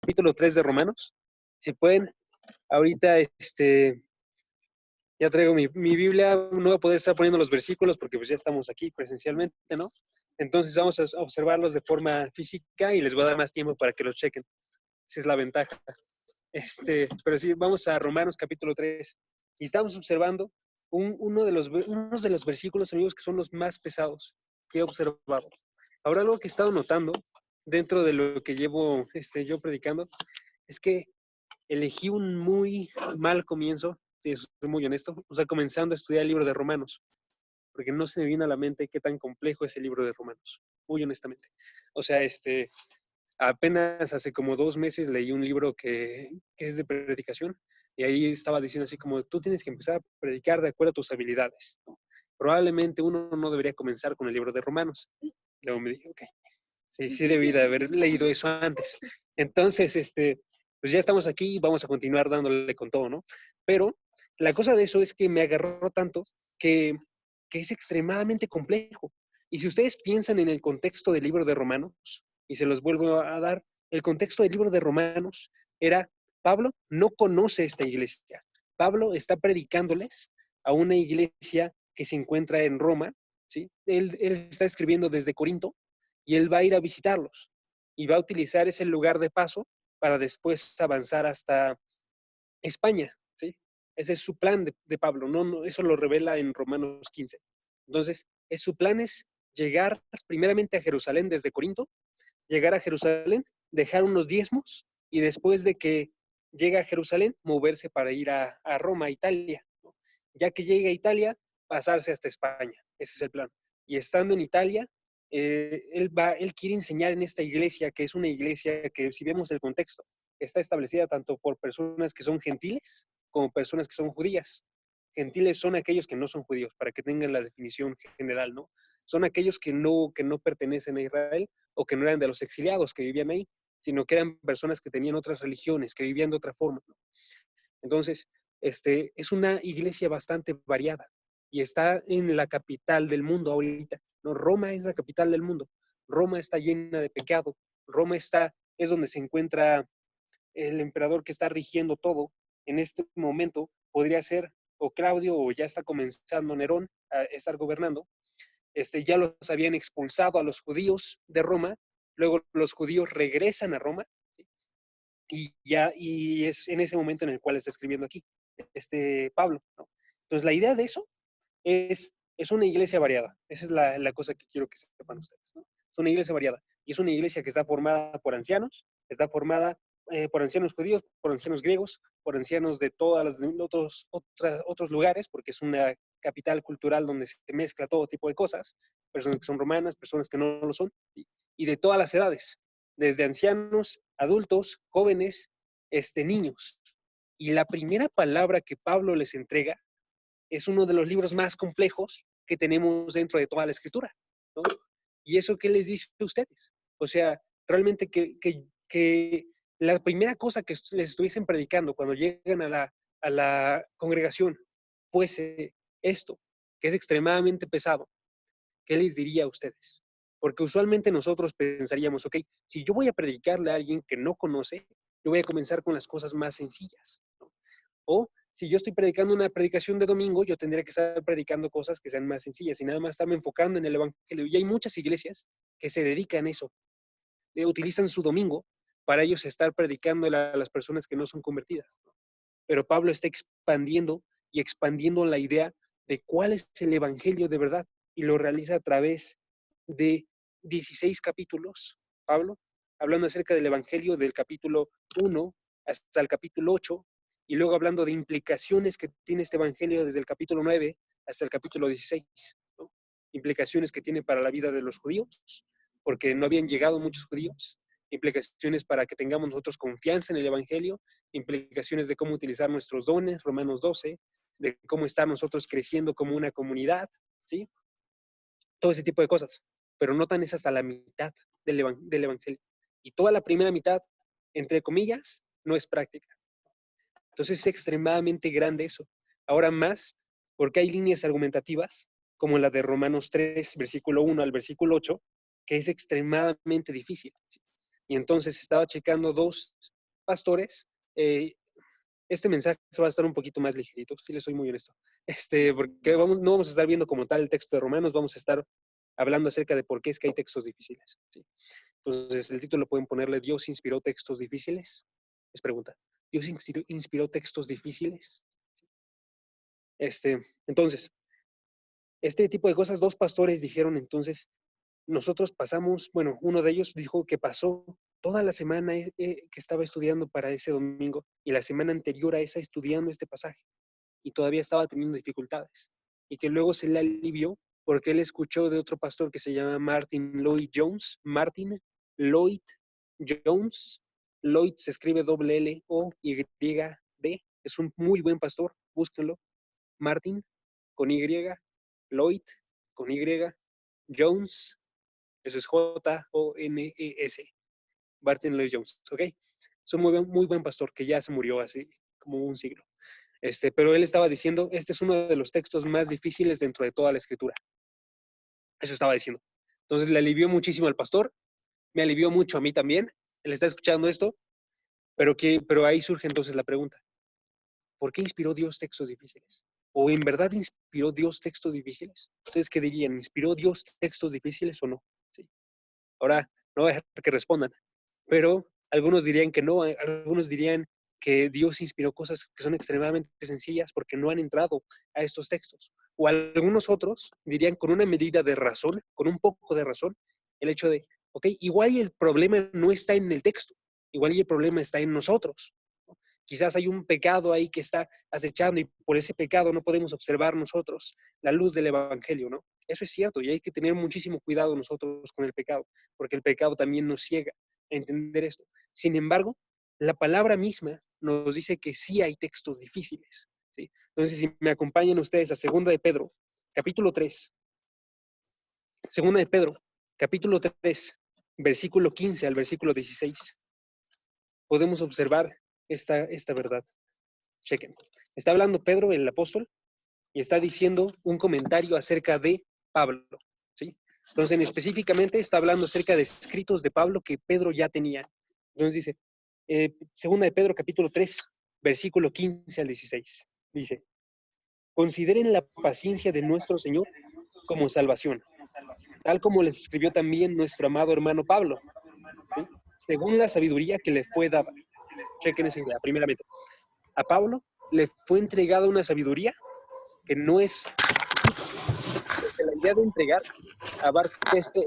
Capítulo 3 de Romanos. Si pueden, ahorita ya traigo mi Biblia, no voy a poder estar poniendo los versículos porque pues ya estamos aquí presencialmente, ¿no? Entonces vamos a observarlos de forma física y les voy a dar más tiempo para que los chequen. Esa es la ventaja. Pero sí, vamos a Romanos capítulo 3 y estamos observando uno de los versículos, amigos, que son los más pesados que he observado. Ahora, algo que he estado notando dentro de lo que llevo yo predicando es que elegí un muy mal comienzo, si soy muy honesto, o sea, comenzando a estudiar el libro de Romanos, porque no se me vino a la mente qué tan complejo es el libro de Romanos, muy honestamente. O sea, apenas hace como 2 meses leí un libro que es de predicación y ahí estaba diciendo así como, tú tienes que empezar a predicar de acuerdo a tus habilidades, ¿no? Probablemente uno no debería comenzar con el libro de Romanos. Luego me dije, ok, sí debí de haber leído eso antes. Entonces, pues ya estamos aquí y vamos a continuar dándole con todo, ¿no? Pero la cosa de eso es que me agarró tanto que es extremadamente complejo. Y si ustedes piensan en el contexto del libro de Romanos, y se los vuelvo a dar, el contexto del libro de Romanos era, Pablo no conoce esta iglesia. Pablo está predicándoles a una iglesia que se encuentra en Roma, ¿sí? Él está escribiendo desde Corinto, y él va a ir a visitarlos y va a utilizar ese lugar de paso para después avanzar hasta España, ¿sí? Ese es su plan de Pablo, no, eso lo revela en Romanos 15. Entonces, su plan es llegar primeramente a Jerusalén desde Corinto, llegar a Jerusalén, dejar unos diezmos y después de que llega a Jerusalén, moverse para ir a Roma, Italia, ¿no? Ya que llegue a Italia, pasarse hasta España. Ese es el plan. Y estando en Italia, él quiere enseñar en esta iglesia, que es una iglesia que, si vemos el contexto, está establecida tanto por personas que son gentiles como personas que son judías. Gentiles son aquellos que no son judíos, para que tengan la definición general, ¿no? Son aquellos que no pertenecen a Israel o que no eran de los exiliados que vivían ahí, sino que eran personas que tenían otras religiones, que vivían de otra forma, ¿no? Entonces, es una iglesia bastante variada y está en la capital del mundo ahorita, ¿no? Roma es la capital del mundo. Roma está llena de pecado. Roma es donde se encuentra el emperador que está rigiendo todo. En este momento podría ser o Claudio o ya está comenzando Nerón a estar gobernando. Ya los habían expulsado a los judíos de Roma, luego los judíos regresan a Roma, ¿sí? y es en ese momento en el cual está escribiendo aquí Pablo, ¿no? Entonces la idea de eso es una iglesia variada. Esa es la cosa que quiero que sepan ustedes, ¿no? Es una iglesia variada y es una iglesia que está formada por ancianos, está formada por ancianos judíos, por ancianos griegos, por ancianos de todos los otros lugares, porque es una capital cultural donde se mezcla todo tipo de cosas, personas que son romanas, personas que no lo son, y de todas las edades, desde ancianos, adultos, jóvenes, niños. Y la primera palabra que Pablo les entrega es uno de los libros más complejos que tenemos dentro de toda la escritura, ¿no? ¿Y eso qué les dice a ustedes? O sea, realmente que la primera cosa que les estuviesen predicando cuando llegan a la congregación fuese esto, que es extremadamente pesado, ¿qué les diría a ustedes? Porque usualmente nosotros pensaríamos, ok, si yo voy a predicarle a alguien que no conoce, yo voy a comenzar con las cosas más sencillas, ¿no? O si yo estoy predicando una predicación de domingo, yo tendría que estar predicando cosas que sean más sencillas y nada más estarme enfocando en el evangelio. Y hay muchas iglesias que se dedican a eso, utilizan su domingo para ellos estar predicando a las personas que no son convertidas, ¿no? Pero Pablo está expandiendo y expandiendo la idea de cuál es el evangelio de verdad y lo realiza a través de 16 capítulos, Pablo, hablando acerca del evangelio del capítulo 1 hasta el capítulo 8 y luego hablando de implicaciones que tiene este evangelio desde el capítulo 9 hasta el capítulo 16, ¿no? Implicaciones que tiene para la vida de los judíos, porque no habían llegado muchos judíos, implicaciones para que tengamos nosotros confianza en el evangelio, implicaciones de cómo utilizar nuestros dones, Romanos 12, de cómo estar nosotros creciendo como una comunidad, ¿sí? Todo ese tipo de cosas, pero no tan es hasta la mitad del evangelio. Y toda la primera mitad, entre comillas, no es práctica. Entonces es extremadamente grande eso. Ahora más, porque hay líneas argumentativas, como la de Romanos 3, versículo 1 al versículo 8, que es extremadamente difícil, ¿sí? Y entonces estaba checando dos pastores. Este mensaje va a estar un poquito más ligerito, si les soy muy honesto. Porque no vamos a estar viendo como tal el texto de Romanos, vamos a estar hablando acerca de por qué es que hay textos difíciles. ¿Sí? Entonces, el título pueden ponerle ¿Dios inspiró textos difíciles? Es pregunta. ¿Dios inspiró textos difíciles? Entonces, este tipo de cosas, dos pastores dijeron entonces, nosotros pasamos, bueno, uno de ellos dijo que pasó toda la semana que estaba estudiando para ese domingo y la semana anterior a esa estudiando este pasaje y todavía estaba teniendo dificultades y que luego se le alivió porque él escuchó de otro pastor que se llama Martin Lloyd Jones. Martin Lloyd Jones. Lloyd se escribe L-L-O-Y-D. Es un muy buen pastor, búsquenlo. Martin con Y, Lloyd con Y, Jones, eso es Jones. Martin Lloyd Jones, ¿ok? Es un muy buen pastor que ya se murió hace como un siglo. Pero él estaba diciendo, este es uno de los textos más difíciles dentro de toda la escritura. Eso estaba diciendo. Entonces le alivió muchísimo al pastor, me alivió mucho a mí también. Él está escuchando esto, pero ahí surge entonces la pregunta. ¿Por qué inspiró Dios textos difíciles? ¿O en verdad inspiró Dios textos difíciles? ¿Ustedes qué dirían? ¿Inspiró Dios textos difíciles o no? Sí. Ahora, no voy a dejar que respondan, pero algunos dirían que no, algunos dirían que Dios inspiró cosas que son extremadamente sencillas porque no han entrado a estos textos. O algunos otros dirían con una medida de razón, con un poco de razón, el hecho de, ok, igual y el problema no está en el texto, igual y el problema está en nosotros. Quizás hay un pecado ahí que está acechando y por ese pecado no podemos observar nosotros la luz del Evangelio, ¿no? Eso es cierto y hay que tener muchísimo cuidado nosotros con el pecado, porque el pecado también nos ciega a entender esto. Sin embargo, la palabra misma nos dice que sí hay textos difíciles, ¿sí? Entonces, si me acompañan ustedes a 2 de Pedro, capítulo 3, 2 de Pedro, capítulo 3, versículo 15 al versículo 16, podemos observar esta verdad. Chequen. Está hablando Pedro, el apóstol, y está diciendo un comentario acerca de Pablo, ¿sí? Entonces, específicamente está hablando acerca de escritos de Pablo que Pedro ya tenía. Entonces dice, segunda de Pedro, capítulo 3, versículo 15 al 16. Dice, consideren la paciencia de nuestro Señor como salvación, tal como les escribió también nuestro amado hermano Pablo, ¿sí? Según la sabiduría que le fue dada. Chequen esa idea, primeramente. A Pablo le fue entregada una sabiduría que no es porque la idea de entregar abarca este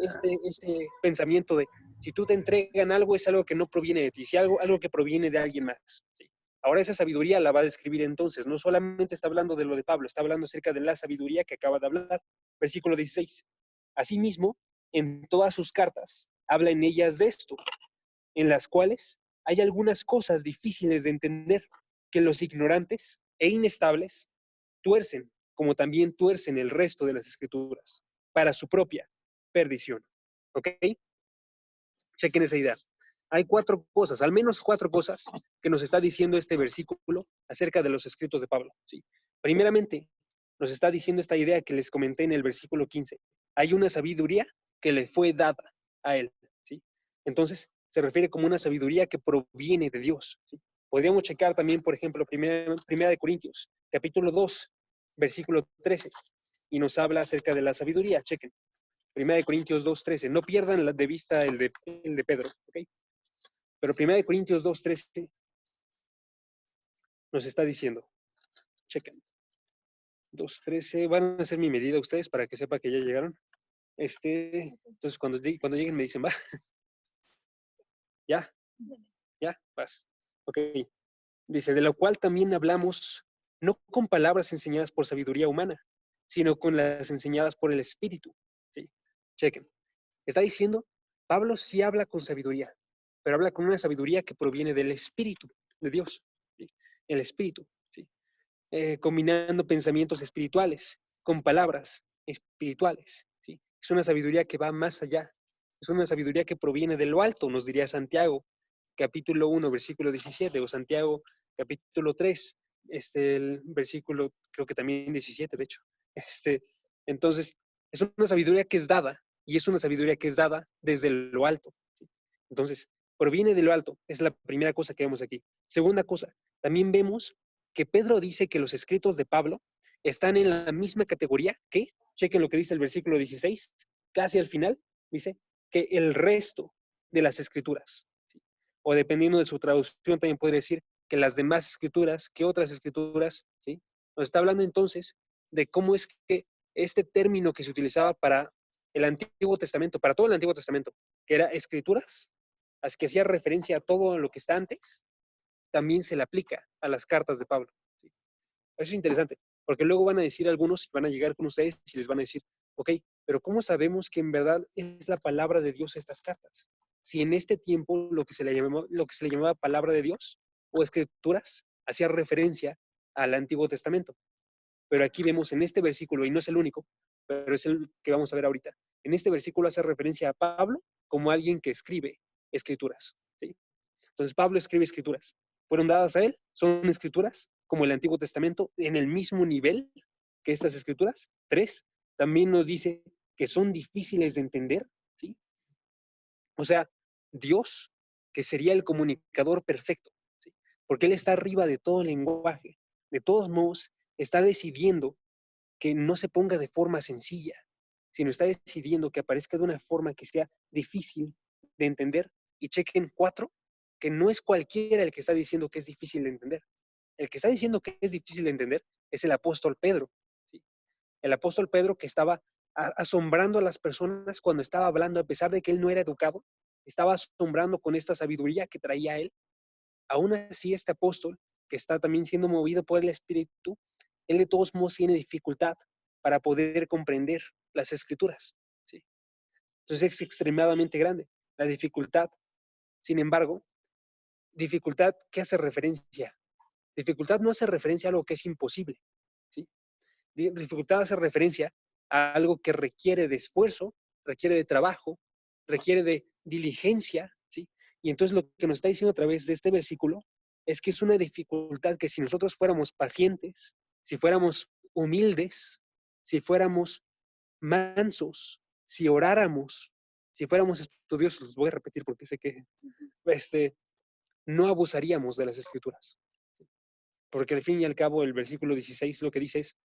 pensamiento de si tú te entregan algo es algo que no proviene de ti, si algo que proviene de alguien más. ¿Sí? Ahora esa sabiduría la va a describir entonces, no solamente está hablando de lo de Pablo, está hablando acerca de la sabiduría que acaba de hablar. Versículo 16. Asimismo, en todas sus cartas, habla en ellas de esto, en las cuales hay algunas cosas difíciles de entender que los ignorantes e inestables tuercen, como también tuercen el resto de las escrituras, para su propia perdición. ¿Ok? Chequen esa idea. Hay 4 cosas, al menos 4 cosas que nos está diciendo este versículo acerca de los escritos de Pablo. ¿Sí? Primeramente, nos está diciendo esta idea que les comenté en el versículo 15. Hay una sabiduría que le fue dada a él. ¿Sí? Entonces, se refiere como una sabiduría que proviene de Dios. ¿Sí? Podríamos checar también, por ejemplo, primera de Corintios, capítulo 2, versículo 13, y nos habla acerca de la sabiduría. Chequen. Primera de Corintios 2:13. No pierdan de vista el de Pedro, ¿ok? Pero Primera de Corintios 2:13 nos está diciendo, chequen, 2:13, van a hacer mi medida ustedes para que sepa que ya llegaron. Entonces cuando lleguen me dicen, va, ya, vas. Ok, dice, de lo cual también hablamos, no con palabras enseñadas por sabiduría humana, sino con las enseñadas por el Espíritu. ¿Sí? Chequen. Está diciendo, Pablo sí habla con sabiduría, pero habla con una sabiduría que proviene del Espíritu de Dios. ¿Sí? El Espíritu. ¿Sí? Combinando pensamientos espirituales con palabras espirituales. ¿Sí? Es una sabiduría que va más allá. Es una sabiduría que proviene de lo alto, nos diría Santiago, capítulo 1, versículo 17, o Santiago, capítulo 3, el versículo, creo que también 17, de hecho. Entonces, es una sabiduría que es dada, y es una sabiduría que es dada desde lo alto. ¿Sí? Entonces, proviene de lo alto. Es la primera cosa que vemos aquí. Segunda cosa, también vemos que Pedro dice que los escritos de Pablo están en la misma categoría que, chequen lo que dice el versículo 16, casi al final, dice que el resto de las escrituras, ¿sí? O dependiendo de su traducción, también puede decir que las demás escrituras, que otras escrituras, ¿sí? Nos está hablando entonces de cómo es que este término que se utilizaba para el Antiguo Testamento, para todo el Antiguo Testamento, que era escrituras, así que hacía referencia a todo lo que está antes, también se le aplica a las cartas de Pablo, ¿sí? Eso es interesante, porque luego van a decir algunos, van a llegar con ustedes y les van a decir, ok, pero ¿cómo sabemos que en verdad es la palabra de Dios estas cartas? Si en este tiempo lo que se le llamaba palabra de Dios o escrituras hacía referencia al Antiguo Testamento. Pero aquí vemos en este versículo, y no es el único, pero es el que vamos a ver ahorita, en este versículo hace referencia a Pablo como alguien que escribe escrituras, ¿sí? Entonces Pablo escribe escrituras. Fueron dadas a él, son escrituras, como el Antiguo Testamento, en el mismo nivel que estas escrituras. 3, también nos dice que son difíciles de entender, ¿sí? O sea, Dios, que sería el comunicador perfecto, ¿sí? Porque Él está arriba de todo el lenguaje. De todos modos, está decidiendo que no se ponga de forma sencilla, sino está decidiendo que aparezca de una forma que sea difícil de entender. Y chequen 4, que no es cualquiera el que está diciendo que es difícil de entender. El que está diciendo que es difícil de entender es el apóstol Pedro, ¿sí? El apóstol Pedro que estaba asombrando a las personas cuando estaba hablando, a pesar de que él no era educado, estaba asombrando con esta sabiduría que traía él. Aún así, este apóstol, que está también siendo movido por el Espíritu, él de todos modos tiene dificultad para poder comprender las escrituras, ¿sí? Entonces es extremadamente grande la dificultad. Sin embargo, dificultad, ¿qué hace referencia? Dificultad no hace referencia a algo que es imposible, ¿sí? Dificultad hace referencia a algo que requiere de esfuerzo, requiere de trabajo, requiere de diligencia, ¿sí? Y entonces lo que nos está diciendo a través de este versículo es que es una dificultad que si nosotros fuéramos pacientes, si fuéramos humildes, si fuéramos mansos, si oráramos, si fuéramos estudiosos, los voy a repetir porque sé que no abusaríamos de las escrituras. Porque al fin y al cabo el versículo 16 lo que dice es,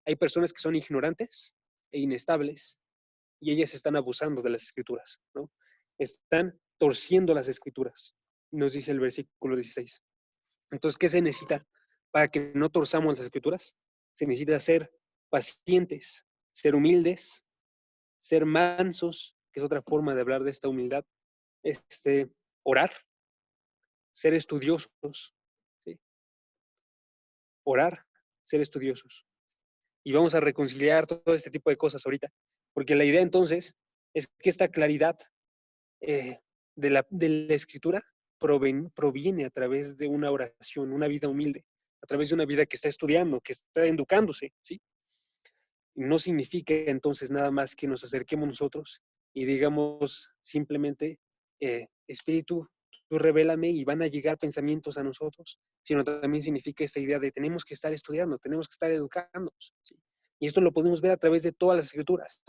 hay personas que son ignorantes e inestables y ellas están abusando de las escrituras, ¿no? Están torciendo las escrituras, nos dice el versículo 16. Entonces, ¿qué se necesita para que no torzamos las escrituras? Se necesita ser pacientes, ser humildes, ser mansos, que es otra forma de hablar de esta humildad, orar, ser estudiosos, ¿sí? Orar, ser estudiosos. Y vamos a reconciliar todo este tipo de cosas ahorita, porque la idea entonces es que esta claridad de la escritura proviene a través de una oración, una vida humilde, a través de una vida que está estudiando, que está educándose, ¿sí? Y no significa entonces nada más que nos acerquemos nosotros y digamos simplemente, Espíritu, tú revélame y van a llegar pensamientos a nosotros, sino también significa esta idea de tenemos que estar estudiando, tenemos que estar educándonos, ¿sí? Y esto lo podemos ver a través de todas las escrituras.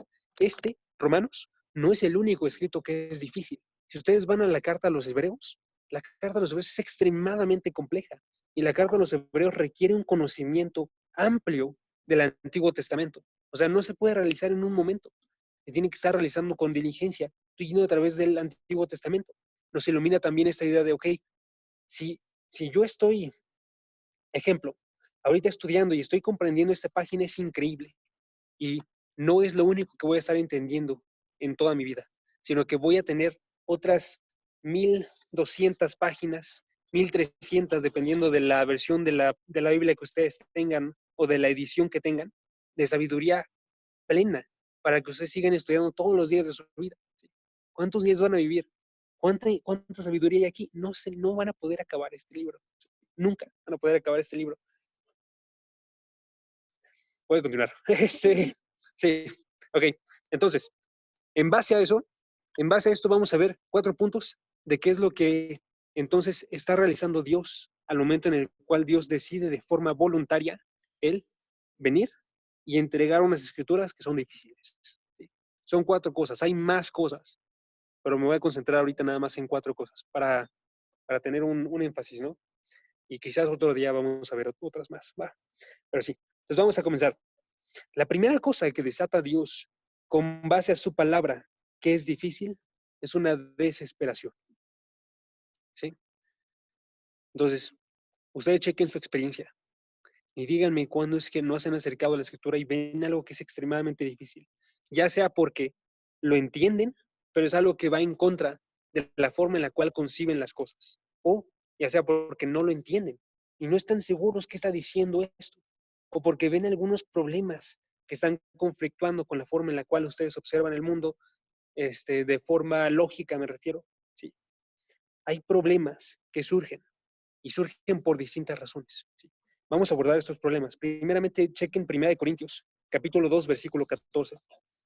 Romanos, no es el único escrito que es difícil. Si ustedes van a la carta a los hebreos, la carta a los hebreos es extremadamente compleja y la carta a los hebreos requiere un conocimiento amplio del Antiguo Testamento. O sea, no se puede realizar en un momento. Se tiene que estar realizando con diligencia, yendo a través del Antiguo Testamento. Nos ilumina también esta idea de, ok, si yo estoy, ejemplo, ahorita estudiando y estoy comprendiendo esta página, es increíble. Y no es lo único que voy a estar entendiendo en toda mi vida, sino que voy a tener otras 1200 páginas, 1300, dependiendo de la versión de la Biblia que ustedes tengan o de la edición que tengan, de sabiduría plena, para que ustedes sigan estudiando todos los días de su vida, ¿sí? ¿Cuántos días van a vivir? ¿Cuánta sabiduría hay aquí? No van a poder acabar este libro. Nunca van a poder acabar este libro. Voy a continuar. Sí, ok. Entonces, en base a eso, en base a esto vamos a ver 4 puntos de qué es lo que entonces está realizando Dios al momento en el cual Dios decide de forma voluntaria el venir y entregar unas escrituras que son difíciles, ¿sí? Son 4 cosas, hay más cosas, pero me voy a concentrar ahorita nada más en 4 cosas para tener un énfasis, ¿no? Y quizás otro día vamos a ver otras más, va. Pero sí, entonces vamos a comenzar. La primera cosa que desata Dios con base a su palabra, que es difícil, es una desesperación, ¿sí? Entonces, ustedes chequen su experiencia y díganme cuándo es que no se han acercado a la escritura y ven algo que es extremadamente difícil, ya sea porque lo entienden, pero es algo que va en contra de la forma en la cual conciben las cosas, o ya sea porque no lo entienden y no están seguros qué está diciendo esto, o porque ven algunos problemas que están conflictuando con la forma en la cual ustedes observan el mundo, de forma lógica me refiero, ¿sí? Hay problemas que surgen y surgen por distintas razones, ¿sí? Vamos a abordar estos problemas. Primeramente, chequen 1 Corintios, capítulo 2, versículo 14.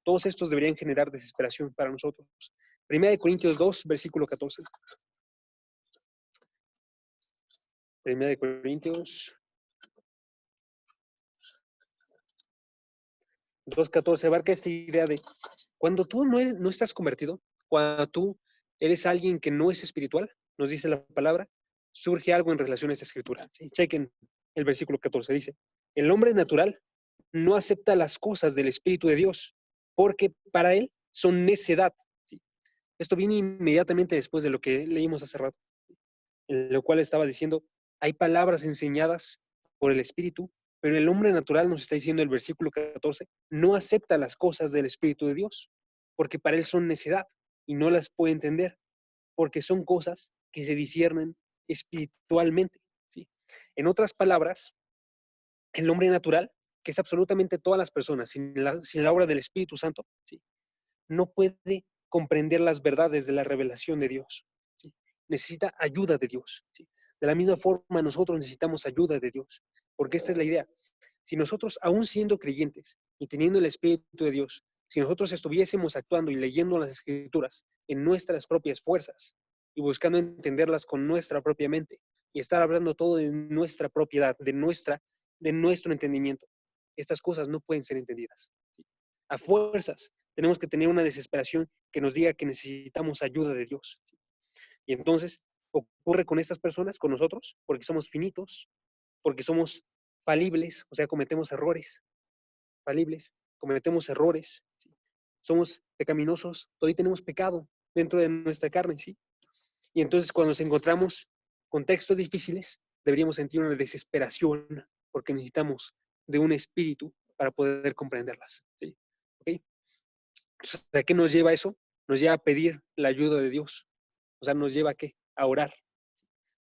Todos estos deberían generar desesperación para nosotros. 1 Corintios 2, versículo 14. 1 Corintios 2:14 abarca esta idea de cuando tú no estás convertido, cuando tú eres alguien que no es espiritual, nos dice la palabra, surge algo en relación a esta escritura, ¿sí? Chequen el versículo 14, dice, el hombre natural no acepta las cosas del Espíritu de Dios, porque para él son necedad, ¿sí? Esto viene inmediatamente después de lo que leímos hace rato, en lo cual estaba diciendo, hay palabras enseñadas por el Espíritu, pero el hombre natural, nos está diciendo el versículo 14, no acepta las cosas del Espíritu de Dios, porque para él son necedad y no las puede entender, porque son cosas que se disciernen espiritualmente, ¿sí? En otras palabras, el hombre natural, que es absolutamente todas las personas, sin la obra del Espíritu Santo, ¿sí?, no puede comprender las verdades de la revelación de Dios, ¿sí? Necesita ayuda de Dios, ¿sí? De la misma forma, nosotros necesitamos ayuda de Dios, porque esta es la idea. Si nosotros, aún siendo creyentes y teniendo el Espíritu de Dios, si nosotros estuviésemos actuando y leyendo las Escrituras en nuestras propias fuerzas y buscando entenderlas con nuestra propia mente y estar hablando todo de nuestra propiedad, de nuestro entendimiento, estas cosas no pueden ser entendidas, ¿sí? A fuerzas tenemos que tener una desesperación que nos diga que necesitamos ayuda de Dios, ¿sí? Y entonces ocurre con estas personas, con nosotros, porque somos finitos, porque somos falibles, o sea, cometemos errores, falibles, cometemos errores, ¿sí? Somos pecaminosos, todavía tenemos pecado dentro de nuestra carne, ¿sí? Y entonces cuando nos encontramos con textos difíciles, deberíamos sentir una desesperación porque necesitamos de un espíritu para poder comprenderlas, ¿sí? ¿Ok? ¿A qué nos lleva eso? Nos lleva a pedir la ayuda de Dios. O sea, nos lleva a qué? A orar.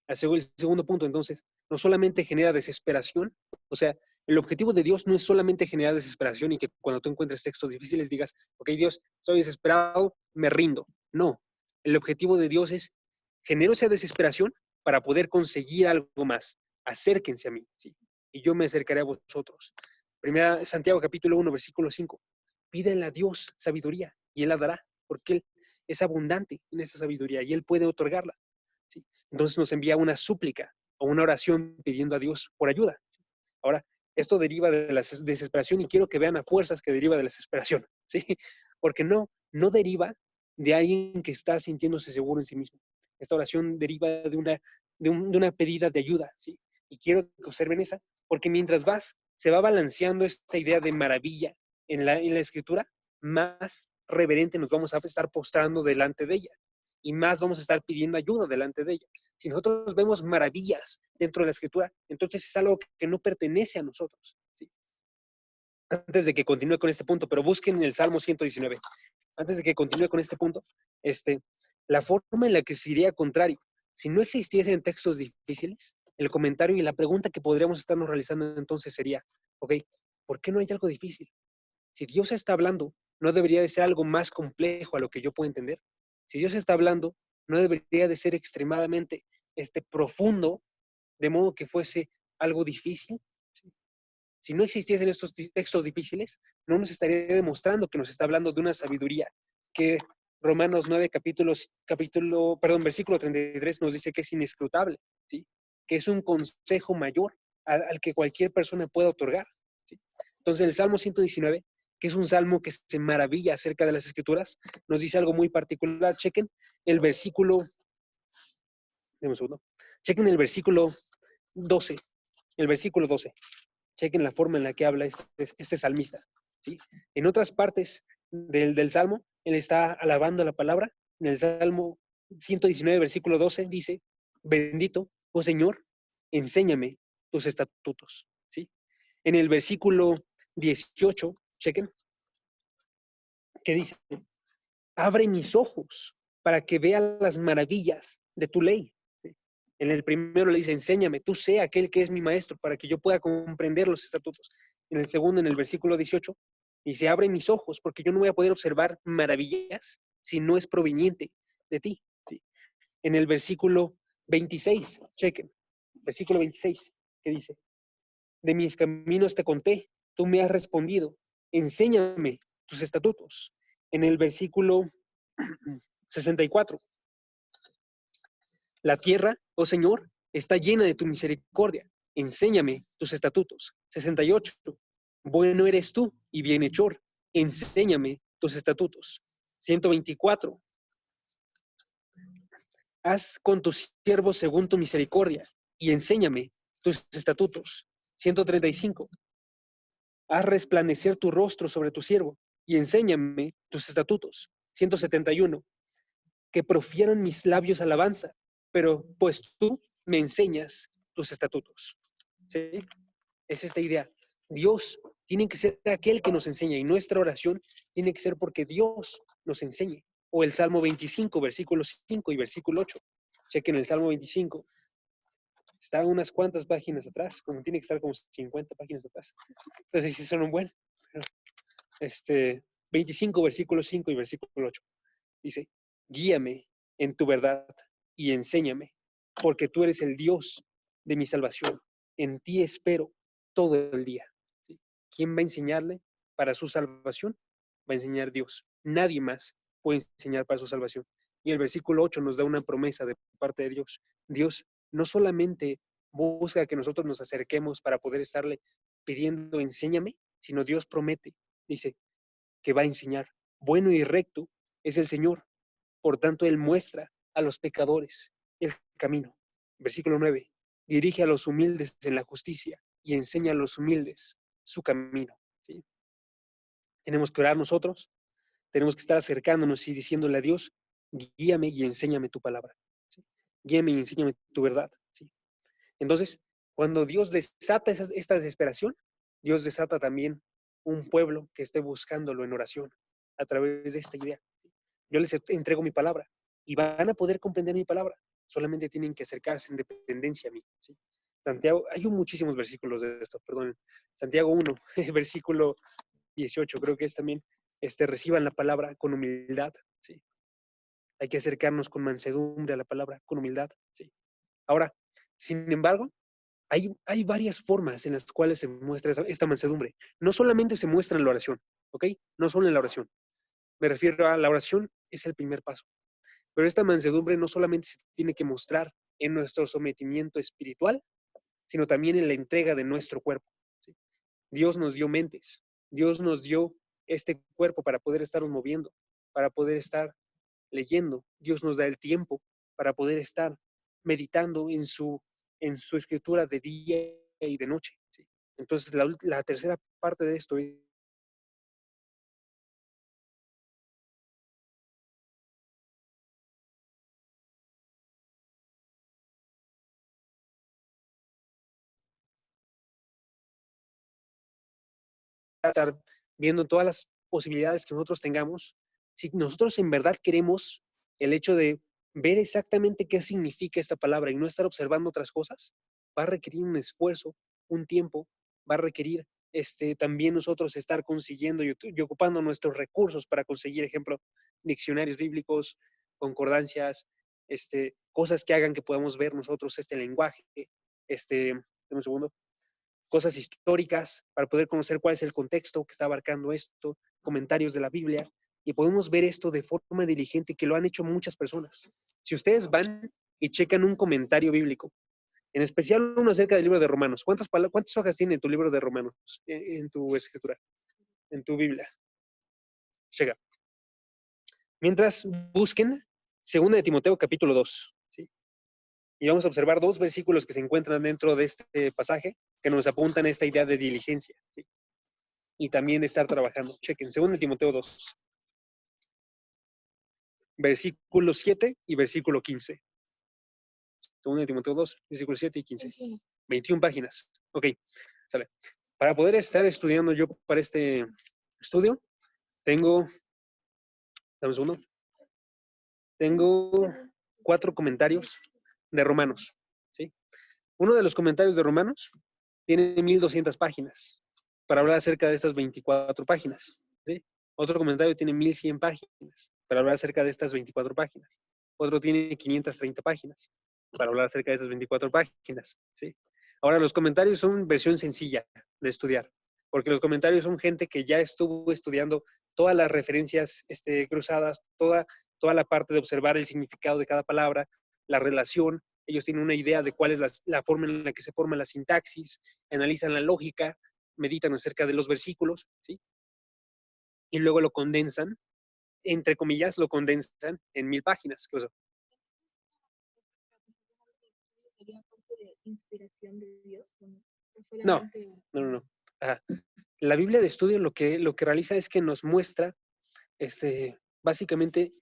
El segundo punto, entonces, no solamente genera desesperación, o sea, el objetivo de Dios no es solamente generar desesperación y que cuando tú encuentres textos difíciles digas, ok, Dios, estoy desesperado, me rindo. No, el objetivo de Dios es generar esa desesperación para poder conseguir algo más. Acérquense a mí, ¿sí? Y yo me acercaré a vosotros. Primera Santiago capítulo 1, versículo 5. Pídenle a Dios sabiduría y Él la dará, porque Él es abundante en esa sabiduría y Él puede otorgarla, ¿sí? Entonces nos envía una súplica o una oración pidiendo a Dios por ayuda. Ahora, esto deriva de la desesperación y quiero que vean a fuerzas que deriva de la desesperación, ¿sí? Porque no deriva de alguien que está sintiéndose seguro en sí mismo. Esta oración deriva de una pedida de ayuda, ¿sí? Y quiero que observen esa, porque mientras se va balanceando esta idea de maravilla en la escritura, más reverente nos vamos a estar postrando delante de ella y más vamos a estar pidiendo ayuda delante de ella. Si nosotros vemos maravillas dentro de la escritura, entonces es algo que no pertenece a nosotros, ¿sí? Antes de que continúe con este punto, pero busquen el Salmo 119. Antes de que continúe con este punto, la forma en la que se iría contrario, si no existiesen textos difíciles, el comentario y la pregunta que podríamos estarnos realizando entonces sería, ok, ¿por qué no hay algo difícil? Si Dios está hablando, ¿no debería de ser algo más complejo a lo que yo puedo entender? Si Dios está hablando, ¿no debería de ser extremadamente profundo, de modo que fuese algo difícil? ¿Sí? Si no existiesen estos textos difíciles, no nos estaría demostrando que nos está hablando de una sabiduría que Romanos 9, versículo 33 nos dice que es inescrutable, ¿sí? Que es un consejo mayor al que cualquier persona pueda otorgar, ¿sí? Entonces el Salmo 119, que es un salmo que se maravilla acerca de las escrituras. Nos dice algo muy particular. Chequen el versículo, deme un segundo. Chequen el versículo 12. El versículo 12. Chequen la forma en la que habla este salmista. ¿Sí? En otras partes del salmo, él está alabando la palabra. En el salmo 119, versículo 12, dice: bendito, oh Señor, enséñame tus estatutos. ¿Sí? En el versículo 18, chequen, que dice: abre mis ojos para que vea las maravillas de tu ley. ¿Sí? En el primero le dice: enséñame, tú sé aquel que es mi maestro, para que yo pueda comprender los estatutos. En el segundo, en el versículo 18, dice: abre mis ojos, porque yo no voy a poder observar maravillas si no es proveniente de ti. ¿Sí? En el versículo 26, chequen, versículo 26, que dice: de mis caminos te conté, tú me has respondido, enséñame tus estatutos. En el versículo 64, la tierra, oh Señor, está llena de tu misericordia, enséñame tus estatutos. 68, bueno eres tú y bienhechor, enséñame tus estatutos. 124, haz con tus siervos según tu misericordia y enséñame tus estatutos. 135, haz resplandecer tu rostro sobre tu siervo y enséñame tus estatutos. 171, que profieran mis labios alabanza, pero pues tú me enseñas tus estatutos. ¿Sí? Es esta idea. Dios tiene que ser aquel que nos enseña y nuestra oración tiene que ser porque Dios nos enseñe. O el Salmo 25, versículo 5 y versículo 8. Chequen el Salmo 25. Está unas cuantas páginas atrás, como tiene que estar como 50 páginas atrás. Entonces, sí son un buen. 25, versículo 5 y versículo 8. Dice: guíame en tu verdad y enséñame, porque tú eres el Dios de mi salvación. En ti espero todo el día. ¿Sí? ¿Quién va a enseñarle para su salvación? Va a enseñar Dios. Nadie más puede enseñar para su salvación. Y el versículo 8 nos da una promesa de parte de Dios. Dios no solamente busca que nosotros nos acerquemos para poder estarle pidiendo enséñame, sino Dios promete, dice, que va a enseñar. Bueno y recto es el Señor. Por tanto, Él muestra a los pecadores el camino. Versículo 9. Dirige a los humildes en la justicia y enseña a los humildes su camino. ¿Sí? Tenemos que orar nosotros, tenemos que estar acercándonos y diciéndole a Dios: guíame y enséñame tu palabra. ¿Sí? Guíame y enséñame tu verdad. ¿Sí? Entonces, cuando Dios desata esta desesperación, Dios desata también un pueblo que esté buscándolo en oración a través de esta idea. Yo les entrego mi palabra y van a poder comprender mi palabra. Solamente tienen que acercarse en dependencia a mí. ¿Sí? Santiago, hay muchísimos versículos de esto, perdón. Santiago 1, versículo 18, creo que es también, reciban la palabra con humildad. ¿Sí? Hay que acercarnos con mansedumbre a la palabra, con humildad. ¿Sí? Ahora, sin embargo, hay varias formas en las cuales se muestra esta mansedumbre. No solamente se muestra en la oración, ¿ok? No solo en la oración. Me refiero a la oración, es el primer paso. Pero esta mansedumbre no solamente se tiene que mostrar en nuestro sometimiento espiritual, sino también en la entrega de nuestro cuerpo. ¿Sí? Dios nos dio mentes, Dios nos dio este cuerpo para poder estarnos moviendo, para poder estar leyendo. Dios nos da el tiempo para poder estar meditando en su escritura de día y de noche. ¿Sí? Entonces, la tercera parte de esto es estar viendo todas las posibilidades que nosotros tengamos. Si nosotros en verdad queremos el hecho de ver exactamente qué significa esta palabra y no estar observando otras cosas, va a requerir un esfuerzo, un tiempo, va a requerir también nosotros estar consiguiendo y ocupando nuestros recursos para conseguir, ejemplo, diccionarios bíblicos, concordancias, cosas que hagan que podamos ver nosotros este lenguaje, un segundo, cosas históricas para poder conocer cuál es el contexto que está abarcando esto, comentarios de la Biblia, y podemos ver esto de forma diligente, que lo han hecho muchas personas. Si ustedes van y checan un comentario bíblico, en especial uno acerca del libro de Romanos, ¿cuántas hojas tiene tu libro de Romanos en tu escritura? en tu Biblia. Llega. Mientras busquen 2 de Timoteo capítulo 2. ¿Sí? Y vamos a observar 2 versículos que se encuentran dentro de este pasaje que nos apuntan a esta idea de diligencia. ¿Sí? Y también estar trabajando. Chequen, 2 de Timoteo 2. Versículo 7 y versículo 15. 2 de Timoteo 2, versículo 7 y 15. 21 páginas. Ok, sale. Para poder estar estudiando yo para este estudio, tengo, dame un segundo, tengo 4 comentarios de Romanos. ¿Sí? Uno de los comentarios de Romanos tiene 1200 páginas para hablar acerca de estas 24 páginas. ¿Sí? Otro comentario tiene 1100 páginas para hablar acerca de estas 24 páginas. Otro tiene 530 páginas para hablar acerca de esas 24 páginas. ¿Sí? Ahora, los comentarios son versión sencilla de estudiar, porque los comentarios son gente que ya estuvo estudiando todas las referencias cruzadas, toda la parte de observar el significado de cada palabra, la relación. Ellos tienen una idea de cuál es la forma en la que se forma la sintaxis, analizan la lógica, meditan acerca de los versículos, ¿sí? Y luego lo condensan, entre comillas, lo condensan en 1000 páginas. ¿Qué pasó? ¿Sería parte de inspiración de Dios? ¿O No, solamente... no. Ajá. La Biblia de estudio lo que realiza es que nos muestra, básicamente,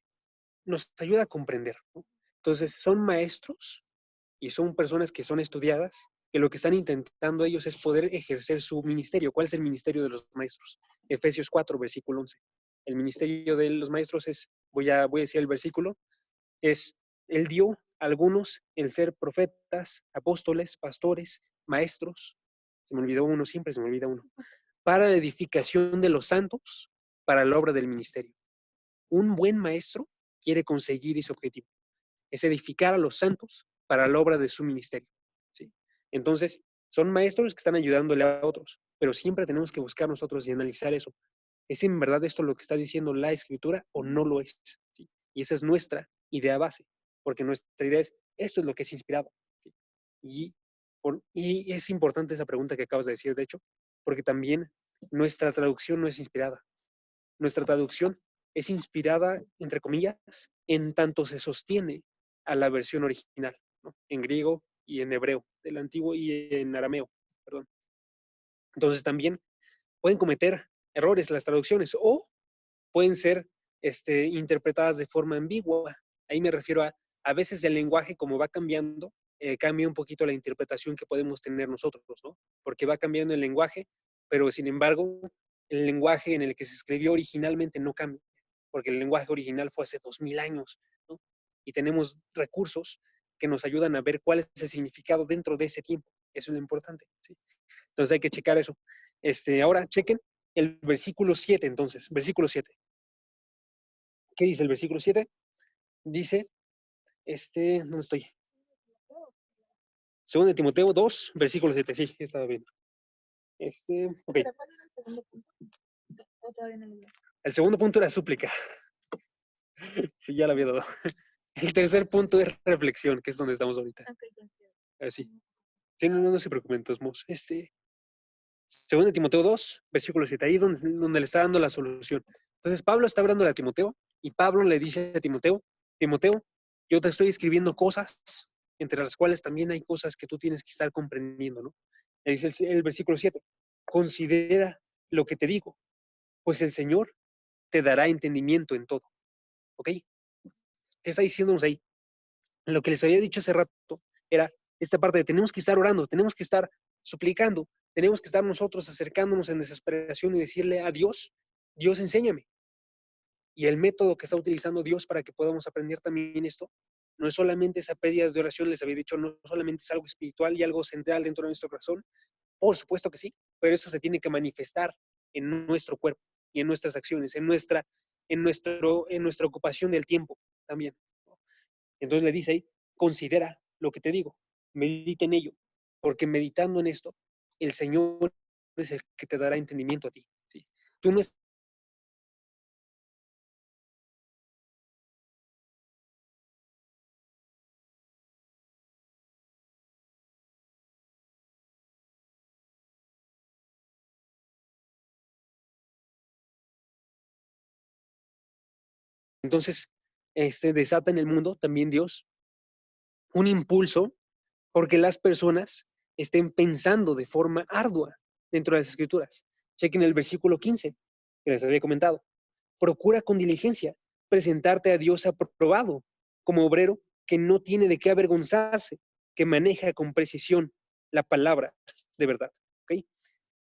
nos ayuda a comprender, ¿no? Entonces, son maestros y son personas que son estudiadas, que lo que están intentando ellos es poder ejercer su ministerio. ¿Cuál es el ministerio de los maestros? Efesios 4, versículo 11. El ministerio de los maestros es, voy a decir el versículo, es, él dio a algunos el ser profetas, apóstoles, pastores, maestros, se me olvidó uno, siempre se me olvida uno, para la edificación de los santos, para la obra del ministerio. Un buen maestro quiere conseguir ese objetivo, es edificar a los santos para la obra de su ministerio. ¿Sí? Entonces, son maestros que están ayudándole a otros, pero siempre tenemos que buscar nosotros y analizar eso. ¿Es en verdad esto lo que está diciendo la escritura o no lo es? ¿Sí? Y esa es nuestra idea base, porque nuestra idea es, esto es lo que es inspirado. ¿Sí? Y es importante esa pregunta que acabas de decir, de hecho, porque también nuestra traducción no es inspirada. Nuestra traducción es inspirada, entre comillas, en tanto se sostiene a la versión original, ¿no? En griego y en hebreo, del antiguo y en arameo, perdón. Entonces también pueden cometer errores las traducciones o pueden ser interpretadas de forma ambigua. Ahí me refiero a veces el lenguaje como va cambiando, cambia un poquito la interpretación que podemos tener nosotros, ¿no? Porque va cambiando el lenguaje, pero sin embargo, el lenguaje en el que se escribió originalmente no cambia, porque el lenguaje original fue hace 2000 años, ¿no? Y tenemos recursos que nos ayudan a ver cuál es el significado dentro de ese tiempo. Eso es lo importante, ¿sí? Entonces hay que checar eso. Ahora, chequen el versículo 7, entonces, versículo 7. ¿Qué dice el versículo 7? Dice, ¿dónde estoy? 2 de Timoteo 2, versículo 7. Sí, estaba bien. Ok. ¿Pero cuál era el segundo punto? ¿O todavía no lo veo? El segundo punto era súplica. Sí, ya lo había dado. El tercer punto es reflexión, que es donde estamos ahorita. Ok, ya. A ver, sí. Sí, no se preocupen, entonces, 2 de Timoteo 2, versículo 7, ahí es donde le está dando la solución. Entonces, Pablo está hablando a Timoteo y Pablo le dice a Timoteo, Timoteo, yo te estoy escribiendo cosas, entre las cuales también hay cosas que tú tienes que estar comprendiendo, ¿no? Le dice el versículo 7, considera lo que te digo, pues el Señor te dará entendimiento en todo, ¿ok? ¿Qué está diciéndonos ahí? Lo que les había dicho hace rato era esta parte de tenemos que estar orando, tenemos que estar suplicando, tenemos que estar nosotros acercándonos en desesperación y decirle a Dios, Dios enséñame. Y el método que está utilizando Dios para que podamos aprender también esto, no es solamente esa pérdida de oración, les había dicho, no solamente es algo espiritual y algo central dentro de nuestro corazón, por supuesto que sí, pero eso se tiene que manifestar en nuestro cuerpo y en nuestras acciones, en nuestra ocupación del tiempo también. Entonces le dice ahí, considera lo que te digo, medita en ello, porque meditando en esto, el Señor es el que te dará entendimiento a ti. ¿Sí? Tú no Entonces, desata en el mundo también Dios un impulso porque las personas estén pensando de forma ardua dentro de las Escrituras. Chequen el versículo 15 que les había comentado. Procura con diligencia presentarte a Dios aprobado como obrero que no tiene de qué avergonzarse, que maneja con precisión la palabra de verdad. ¿Ok?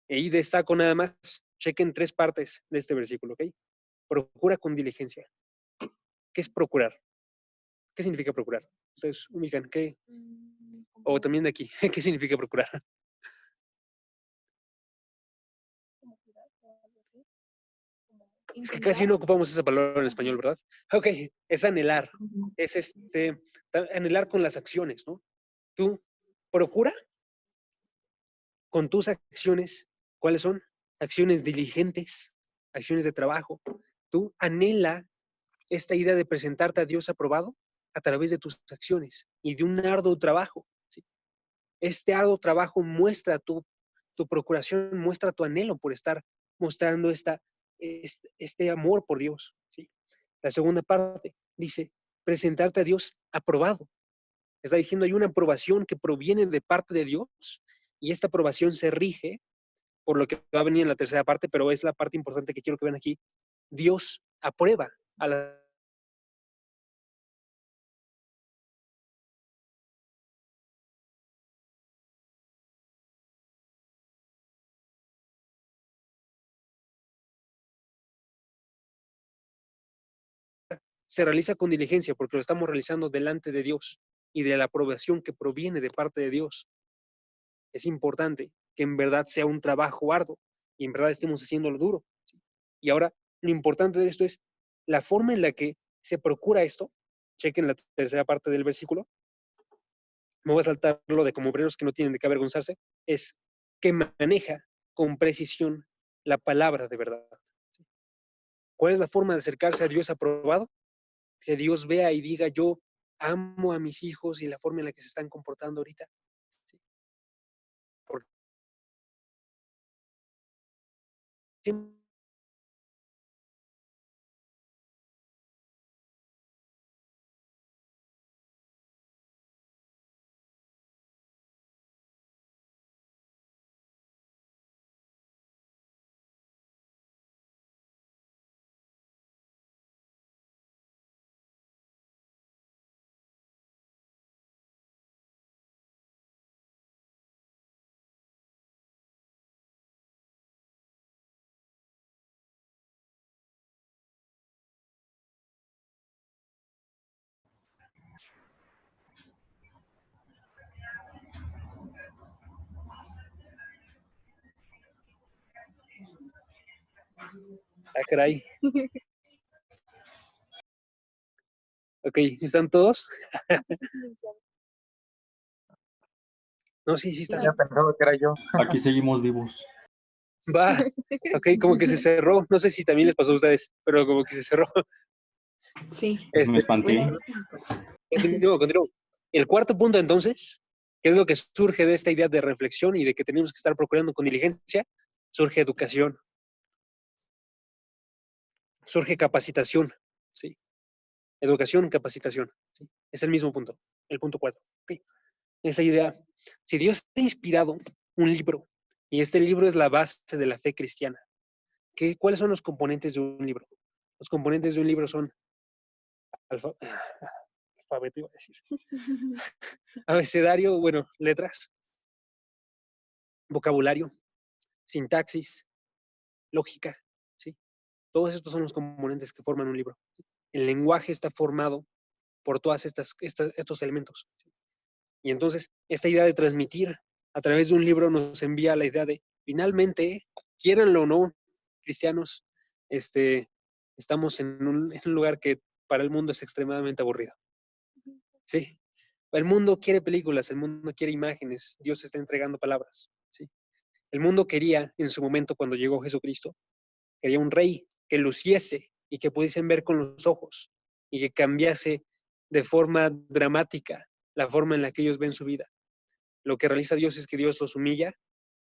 Ahí destaco nada más, chequen 3 partes de este versículo. ¿Ok? Procura con diligencia. ¿Qué es procurar? ¿Qué significa procurar? Ustedes ubican, ¿qué? O también de aquí, ¿qué significa procurar? Es que casi no ocupamos esa palabra en español, ¿verdad? Ok, es anhelar, es anhelar con las acciones, ¿no? Tú procura con tus acciones, ¿cuáles son? Acciones diligentes, acciones de trabajo. Tú anhela esta idea de presentarte a Dios aprobado a través de tus acciones y de un arduo trabajo, ¿sí? Este arduo trabajo muestra tu procuración, muestra tu anhelo por estar mostrando este amor por Dios, ¿sí? La segunda parte dice, presentarte a Dios aprobado. Está diciendo, hay una aprobación que proviene de parte de Dios y esta aprobación se rige por lo que va a venir en la tercera parte, pero es la parte importante que quiero que vean aquí. Dios aprueba a la se realiza con diligencia porque lo estamos realizando delante de Dios y de la aprobación que proviene de parte de Dios. Es importante que en verdad sea un trabajo arduo y en verdad estemos haciéndolo duro. Y ahora, lo importante de esto es la forma en la que se procura esto. Chequen la tercera parte del versículo. Me voy a saltar lo de como obreros que no tienen de qué avergonzarse. Es que maneja con precisión la palabra de verdad. ¿Cuál es la forma de acercarse a Dios aprobado? Que Dios vea y diga, yo amo a mis hijos y la forma en la que se están comportando ahorita. ¿Sí? Porque caray. Ok, ¿están todos? No, sí, sí están. Ya pensaba que era yo. Aquí seguimos vivos. Va, ok, como que se cerró. No sé si también les pasó a ustedes, pero como que se cerró. Sí. Me espanté. Continúo. El cuarto punto, entonces, ¿qué es lo que surge de esta idea de reflexión y de que tenemos que estar procurando con diligencia? Surge educación. Surge capacitación. ¿Sí? Educación, capacitación. ¿Sí? Es el mismo punto, el punto 4. Okay. Esa idea, si Dios ha inspirado un libro, y este libro es la base de la fe cristiana, ¿cuáles son los componentes de un libro? Los componentes de un libro son alfabeto, iba a decir. Abecedario, bueno, letras, vocabulario, sintaxis, lógica, ¿sí? Todos estos son los componentes que forman un libro. El lenguaje está formado por todos estos elementos, ¿sí? Y entonces, esta idea de transmitir a través de un libro nos envía la idea de, finalmente, quiéranlo o no, cristianos, estamos en un lugar que para el mundo es extremadamente aburrido. ¿Sí? El mundo quiere películas, el mundo quiere imágenes, Dios está entregando palabras. ¿Sí? El mundo quería, en su momento, cuando llegó Jesucristo, quería un rey que luciese y que pudiesen ver con los ojos y que cambiase de forma dramática la forma en la que ellos ven su vida. Lo que realiza Dios es que Dios los humilla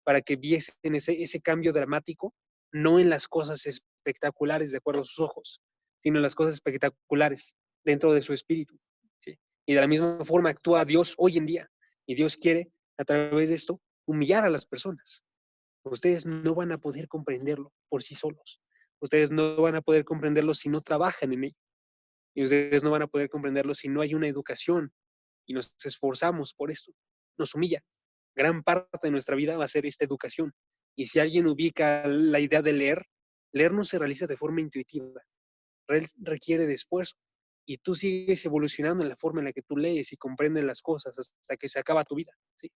para que viesen ese cambio dramático, no en las cosas espectaculares de acuerdo a sus ojos, sino en las cosas espectaculares dentro de su espíritu, ¿sí? Y de la misma forma actúa Dios hoy en día. Y Dios quiere, a través de esto, humillar a las personas. Ustedes no van a poder comprenderlo por sí solos. Ustedes no van a poder comprenderlo si no trabajan en ello. Y ustedes no van a poder comprenderlo si no hay una educación y nos esforzamos por esto. Nos humilla. Gran parte de nuestra vida va a ser esta educación. Y si alguien ubica la idea de leer, leer no se realiza de forma intuitiva, requiere de esfuerzo. Y tú sigues evolucionando en la forma en la que tú lees y comprendes las cosas hasta que se acaba tu vida, ¿sí?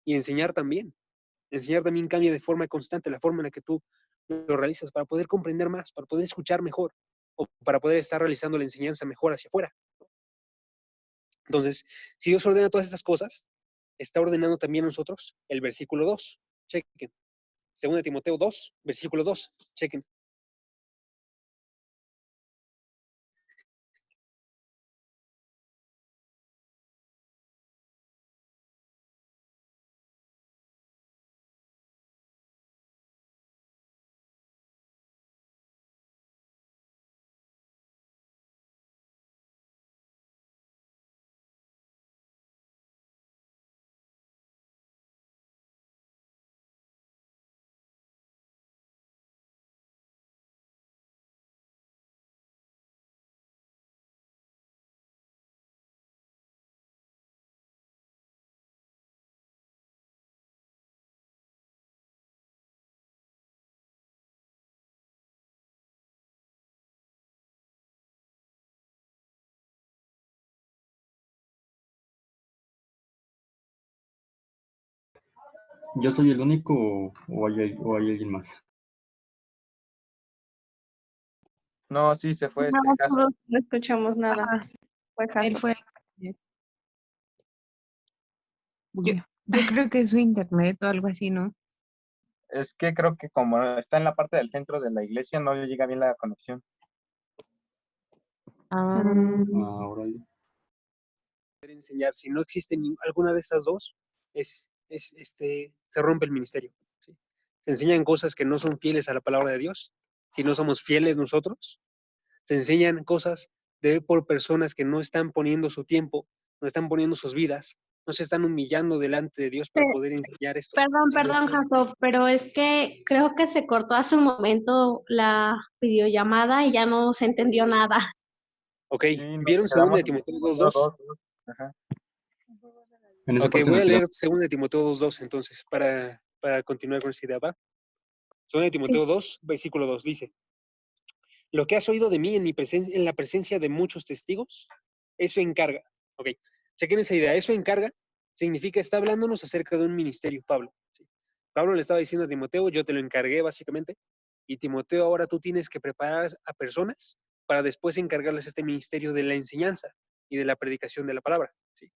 Y enseñar también. Enseñar también cambia de forma constante la forma en la que tú lo realizas para poder comprender más, para poder escuchar mejor o para poder estar realizando la enseñanza mejor hacia afuera. Entonces, si Dios ordena todas estas cosas, está ordenando también a nosotros el versículo 2. Chequen. 2 Timoteo 2, versículo 2. Chequen. ¿Yo soy el único o hay alguien más? No, sí, se fue No, Caso. todos no escuchamos nada. Ajá, Fue Caso. él fue. Yo, yo creo que es su internet o algo así, ¿no? Es que creo que como está en la parte del centro de la iglesia, no le llega bien la conexión. Ah, Ahora Enseñar, si no existe alguna de estas dos, se rompe el ministerio, ¿sí? Se enseñan cosas que no son fieles a la palabra de Dios, si no somos fieles nosotros. Se enseñan cosas por personas que no están poniendo su tiempo, no están poniendo sus vidas, no se están humillando delante de Dios para poder enseñar esto. Perdón, Jacob, pero es que creo que se cortó hace un momento la videollamada y ya no se entendió nada. Ok, Sí, nos ¿vieron 2 quedamos de en Timoteo Timoteo 2.2? 2. Ajá. en esa Ok, parte voy nos a leer quedamos. 2 de Timoteo 2.2 entonces, para continuar con esta idea, ¿va? 2 de Timoteo 2, versículo 2, dice: lo que has oído de mí en la presencia de muchos testigos, eso encarga. Ok, chequen esa idea. Eso encarga significa, está hablándonos acerca de un ministerio, Pablo. ¿Sí? Pablo le estaba diciendo a Timoteo, yo te lo encargué básicamente, y Timoteo, ahora tú tienes que preparar a personas para después encargarles este ministerio de la enseñanza y de la predicación de la palabra. ¿Sí?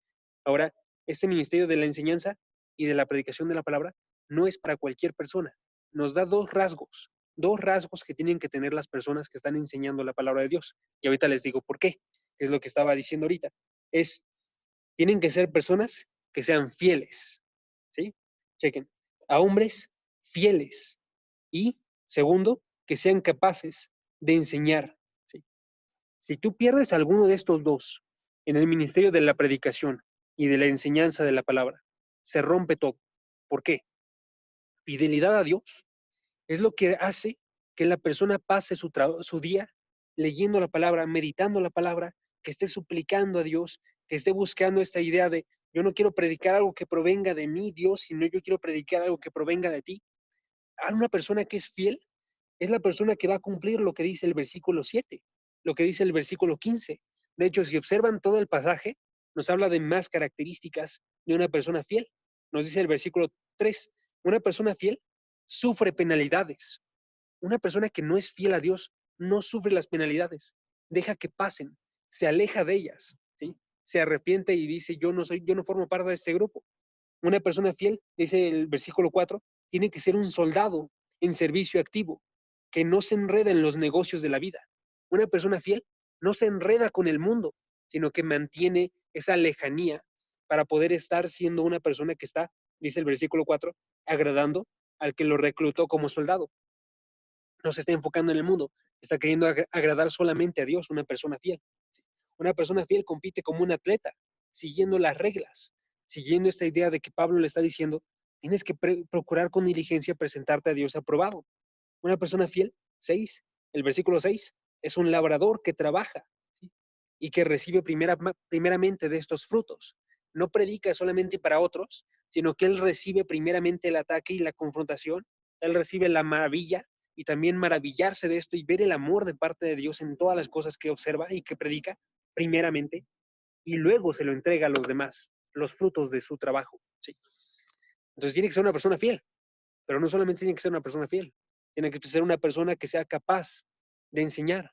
Ahora, este ministerio de la enseñanza y de la predicación de la palabra no es para cualquier persona. Nos da dos rasgos que tienen que tener las personas que están enseñando la palabra de Dios. Y ahorita les digo por qué, que es lo que estaba diciendo ahorita. Tienen que ser personas que sean fieles, ¿sí? Chequen, a hombres fieles. Y, segundo, que sean capaces de enseñar, ¿sí? Si tú pierdes alguno de estos dos en el ministerio de la predicación y de la enseñanza de la palabra, se rompe todo. ¿Por qué? Fidelidad a Dios es lo que hace que la persona pase su día leyendo la palabra, meditando la palabra, que esté suplicando a Dios, que esté buscando esta idea de yo no quiero predicar algo que provenga de mí, Dios, sino yo quiero predicar algo que provenga de ti. A una persona que es fiel es la persona que va a cumplir lo que dice el versículo 7, lo que dice el versículo 15. De hecho, si observan todo el pasaje, nos habla de más características de una persona fiel. Nos dice el versículo 3, una persona fiel sufre penalidades. Una persona que no es fiel a Dios no sufre las penalidades, deja que pasen, se aleja de ellas, ¿sí? Se arrepiente y dice, yo no formo parte de este grupo. Una persona fiel, dice el versículo 4, tiene que ser un soldado en servicio activo, que no se enreda en los negocios de la vida. Una persona fiel no se enreda con el mundo, sino que mantiene esa lejanía para poder estar siendo una persona que está, dice el versículo 4, agradando al que lo reclutó como soldado. no se está enfocando en el mundo, está queriendo agradar solamente a Dios, una persona fiel. ¿Sí? Una persona fiel compite como un atleta, siguiendo las reglas, siguiendo esta idea de que Pablo le está diciendo, tienes que procurar con diligencia presentarte a Dios aprobado. Una persona fiel, 6, el versículo 6, es un labrador que trabaja, ¿sí? Y que recibe primeramente de estos frutos. No predica solamente para otros, sino que él recibe primeramente el ataque y la confrontación, él recibe la maravilla y también maravillarse de esto y ver el amor de parte de Dios en todas las cosas que observa y que predica primeramente, y luego se lo entrega a los demás, los frutos de su trabajo, ¿sí? Entonces tiene que ser una persona fiel, pero no solamente tiene que ser una persona fiel, tiene que ser una persona que sea capaz de enseñar,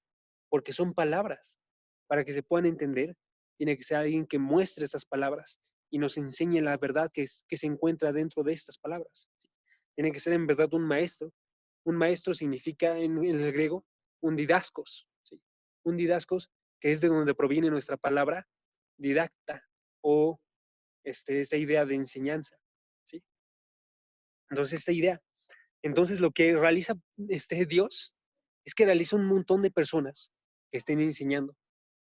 porque son palabras. Para que se puedan entender, tiene que ser alguien que muestre estas palabras y nos enseñe la verdad que se encuentra dentro de estas palabras. ¿Sí? Tiene que ser en verdad un maestro. Un maestro significa en el griego un didascos. ¿Sí? Un didascos, que es de donde proviene nuestra palabra didacta o esta idea de enseñanza. ¿Sí? Entonces, esta idea. Entonces, lo que realiza Dios es que realiza un montón de personas que estén enseñando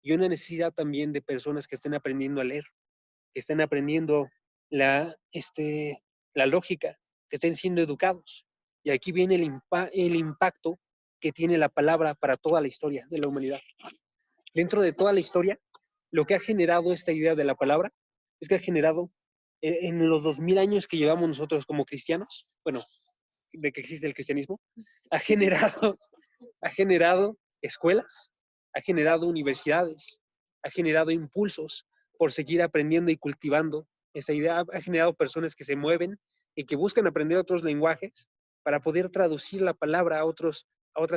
y una necesidad también de personas que estén aprendiendo a leer, que estén aprendiendo la lógica, que estén siendo educados. Y aquí viene el impacto que tiene la palabra para toda la historia de la humanidad. Dentro de toda la historia, lo que ha generado esta idea de la palabra es que ha generado en los 2000 años que llevamos nosotros como cristianos, bueno, de que existe el cristianismo, ha generado escuelas, ha generado universidades, ha generado impulsos por seguir aprendiendo y cultivando esa idea, ha generado personas que se mueven y que buscan aprender otros lenguajes para poder traducir la palabra a otras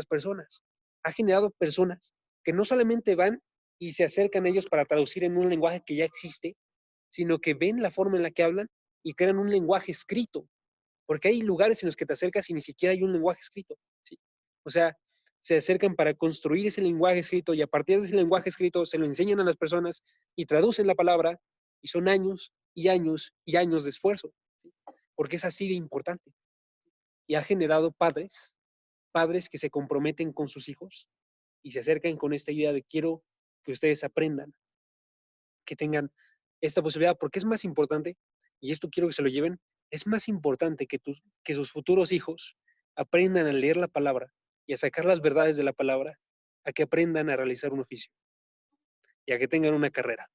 personas. Ha generado personas que no solamente van y se acercan a ellos para traducir en un lenguaje que ya existe, sino que ven la forma en la que hablan y crean un lenguaje escrito, porque hay lugares en los que te acercas y ni siquiera hay un lenguaje escrito, ¿sí? O sea, se acercan para construir ese lenguaje escrito y a partir de ese lenguaje escrito se lo enseñan a las personas y traducen la palabra y son años y años y años de esfuerzo, ¿sí? Porque es así de importante. Y ha generado padres que se comprometen con sus hijos y se acercan con esta idea de quiero que ustedes aprendan, que tengan esta posibilidad, porque es más importante, y esto quiero que se lo lleven, es más importante que sus futuros hijos aprendan a leer la palabra y a sacar las verdades de la palabra, a que aprendan a realizar un oficio y a que tengan una carrera.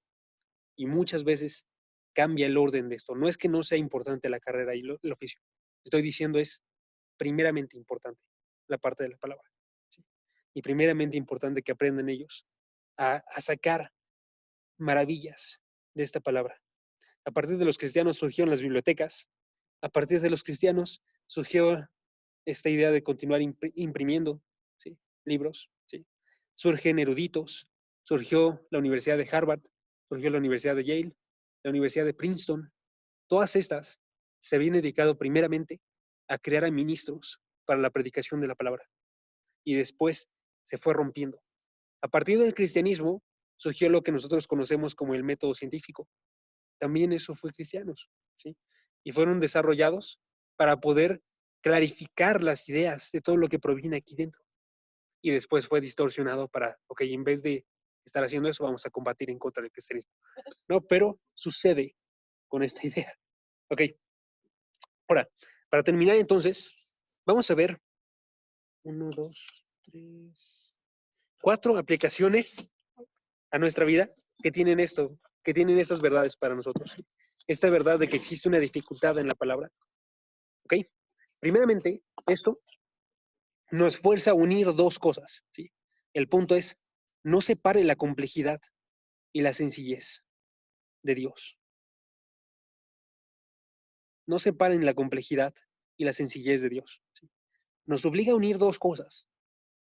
Y muchas veces cambia el orden de esto. No es que no sea importante la carrera y el oficio. Estoy diciendo es primeramente importante la parte de la palabra. ¿Sí? Y primeramente importante que aprendan ellos a sacar maravillas de esta palabra. A partir de los cristianos surgieron las bibliotecas. A partir de los cristianos surgió esta idea de continuar imprimiendo, ¿sí? Libros. ¿Sí? Surgen eruditos. Surgió la Universidad de Harvard. Surgió la Universidad de Yale. La Universidad de Princeton. Todas estas se habían dedicado primeramente a crear a ministros para la predicación de la palabra. Y después se fue rompiendo. A partir del cristianismo surgió lo que nosotros conocemos como el método científico. También eso fue cristianos, ¿sí? Y fueron desarrollados para poder clarificar las ideas de todo lo que proviene aquí dentro. Y después fue distorsionado para, ok, en vez de estar haciendo eso, vamos a combatir en contra del cristianismo. No, pero sucede con esta idea. Ok. Ahora, para terminar entonces, vamos a ver 1, 2, 3, 4 aplicaciones a nuestra vida que tienen esto, que tienen estas verdades para nosotros. Esta verdad de que existe una dificultad en la palabra. ¿Ok? Primeramente, esto nos fuerza a unir dos cosas, ¿sí? El punto es, no separe la complejidad y la sencillez de Dios. No separen la complejidad y la sencillez de Dios, ¿sí? Nos obliga a unir dos cosas,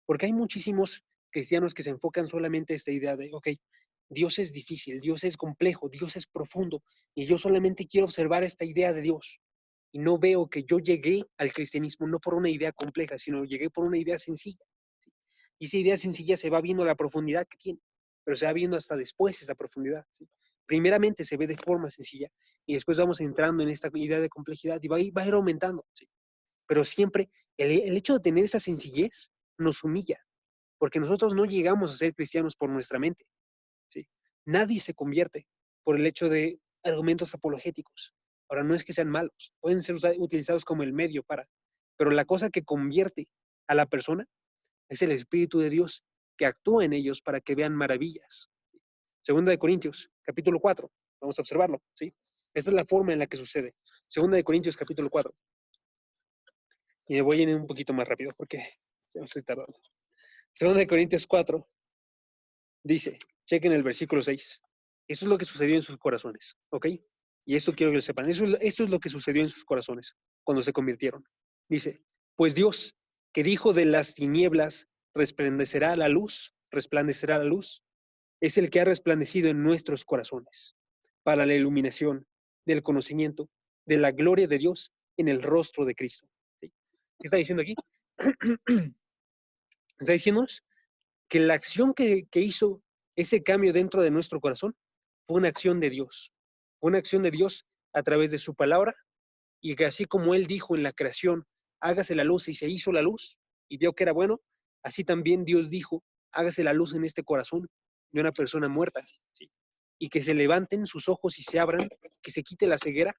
porque hay muchísimos cristianos que se enfocan solamente en esta idea de, ok, Dios es difícil, Dios es complejo, Dios es profundo, y yo solamente quiero observar esta idea de Dios. Y no veo que yo llegué al cristianismo no por una idea compleja, sino llegué por una idea sencilla. ¿Sí? Y esa idea sencilla se va viendo la profundidad que tiene, pero se va viendo hasta después esta profundidad. ¿Sí? Primeramente se ve de forma sencilla, y después vamos entrando en esta idea de complejidad y va a ir aumentando. ¿Sí? Pero siempre el hecho de tener esa sencillez nos humilla, porque nosotros no llegamos a ser cristianos por nuestra mente, ¿sí? Nadie se convierte por el hecho de argumentos apologéticos. Ahora, no es que sean malos, pueden ser utilizados como el medio para, pero la cosa que convierte a la persona es el Espíritu de Dios que actúa en ellos para que vean maravillas. Segunda de Corintios, capítulo 4. Vamos a observarlo, ¿sí? Esta es la forma en la que sucede. Segunda de Corintios, capítulo 4. Y me voy a ir un poquito más rápido porque ya estoy tardando. Segunda de Corintios 4 dice, chequen el versículo 6. Eso es lo que sucedió en sus corazones, ¿ok? Y esto quiero que lo sepan. Eso es lo que sucedió en sus corazones cuando se convirtieron. Dice, pues Dios, que dijo de las tinieblas resplandecerá la luz, es el que ha resplandecido en nuestros corazones para la iluminación del conocimiento de la gloria de Dios en el rostro de Cristo. ¿Sí? ¿Qué está diciendo aquí? Está diciéndonos que la acción que hizo ese cambio dentro de nuestro corazón fue una acción de Dios. Fue una acción de Dios a través de su palabra, y que así como Él dijo en la creación, hágase la luz, y se hizo la luz, y vio que era bueno, así también Dios dijo, hágase la luz en este corazón de una persona muerta, ¿sí? Y que se levanten sus ojos y se abran, que se quite la ceguera,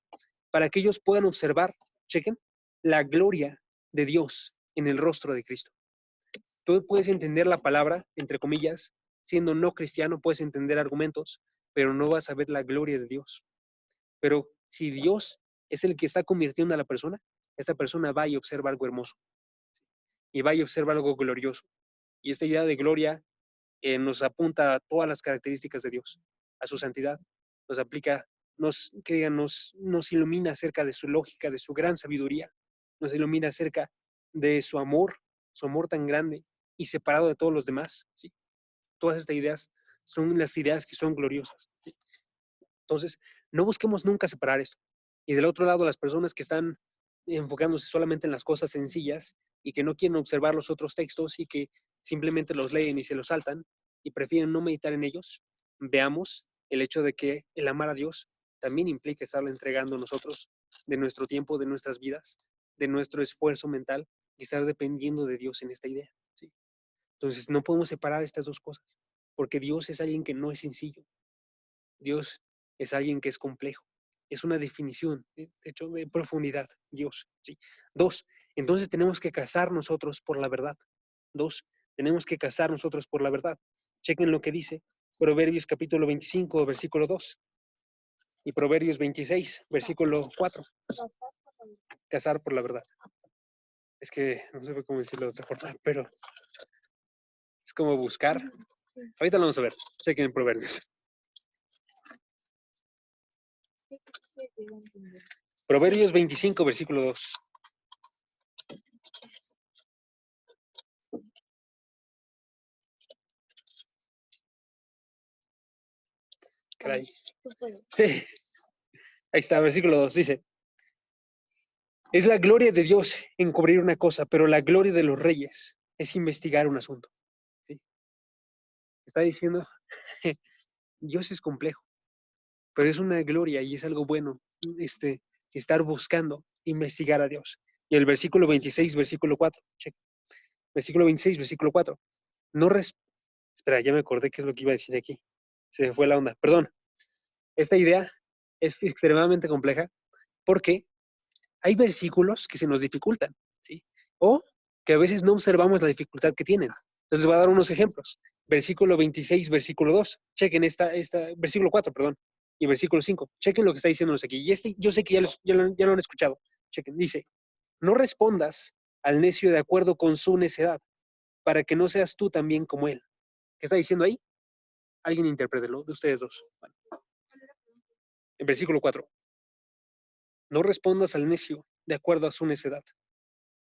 para que ellos puedan observar, chequen, la gloria de Dios en el rostro de Cristo. Tú puedes entender la palabra, entre comillas, siendo no cristiano, puedes entender argumentos, pero no vas a ver la gloria de Dios. Pero si Dios es el que está convirtiendo a la persona, esta persona va y observa algo hermoso, y va y observa algo glorioso. Y esta idea de gloria nos apunta a todas las características de Dios, a su santidad, nos aplica, nos ilumina acerca de su lógica, de su gran sabiduría, nos ilumina acerca de su amor tan grande y separado de todos los demás, ¿sí? Todas estas ideas son las ideas que son gloriosas, ¿sí? Entonces, no busquemos nunca separar esto. Y del otro lado, las personas que están enfocándose solamente en las cosas sencillas y que no quieren observar los otros textos y que simplemente los leen y se los saltan y prefieren no meditar en ellos, veamos el hecho de que el amar a Dios también implica estarle entregando nosotros de nuestro tiempo, de nuestras vidas, de nuestro esfuerzo mental y estar dependiendo de Dios en esta idea, ¿sí? Entonces, no podemos separar estas dos cosas, porque Dios es alguien que no es sencillo. Dios es alguien que es complejo. Es una definición, de hecho, de profundidad, Dios, ¿sí? 2, entonces tenemos que cazar nosotros por la verdad. 2, tenemos que cazar nosotros por la verdad. Chequen lo que dice Proverbios capítulo 25, versículo 2. Y Proverbios 26, versículo 4. Cazar por la verdad. Es que no sé cómo decirlo de otra forma, pero es como buscar. Ahorita lo vamos a ver. Chequen en Proverbios. Proverbios 25, versículo 2. Caray. Sí, ahí está, versículo 2. Dice, es la gloria de Dios encubrir una cosa, pero la gloria de los reyes es investigar un asunto. ¿Sí? Está diciendo, Dios es complejo, pero es una gloria y es algo bueno estar buscando investigar a Dios. Y el versículo 26, versículo 4. Check. Versículo 26, versículo 4. Espera, ya me acordé qué es lo que iba a decir aquí. Se me fue la onda. Perdón. Esta idea es extremadamente compleja porque hay versículos que se nos dificultan, ¿sí? O que a veces no observamos la dificultad que tienen. Entonces les voy a dar unos ejemplos. Versículo 26, versículo 2. Chequen versículo 4, perdón. Y versículo 5. Chequen lo que está diciéndonos aquí. Y yo sé que ya lo han escuchado. Chequen. Dice, no respondas al necio de acuerdo con su necedad, para que no seas tú también como él. ¿Qué está diciendo ahí? Alguien interprételo, de ustedes dos. Bueno. En versículo 4. No respondas al necio de acuerdo a su necedad,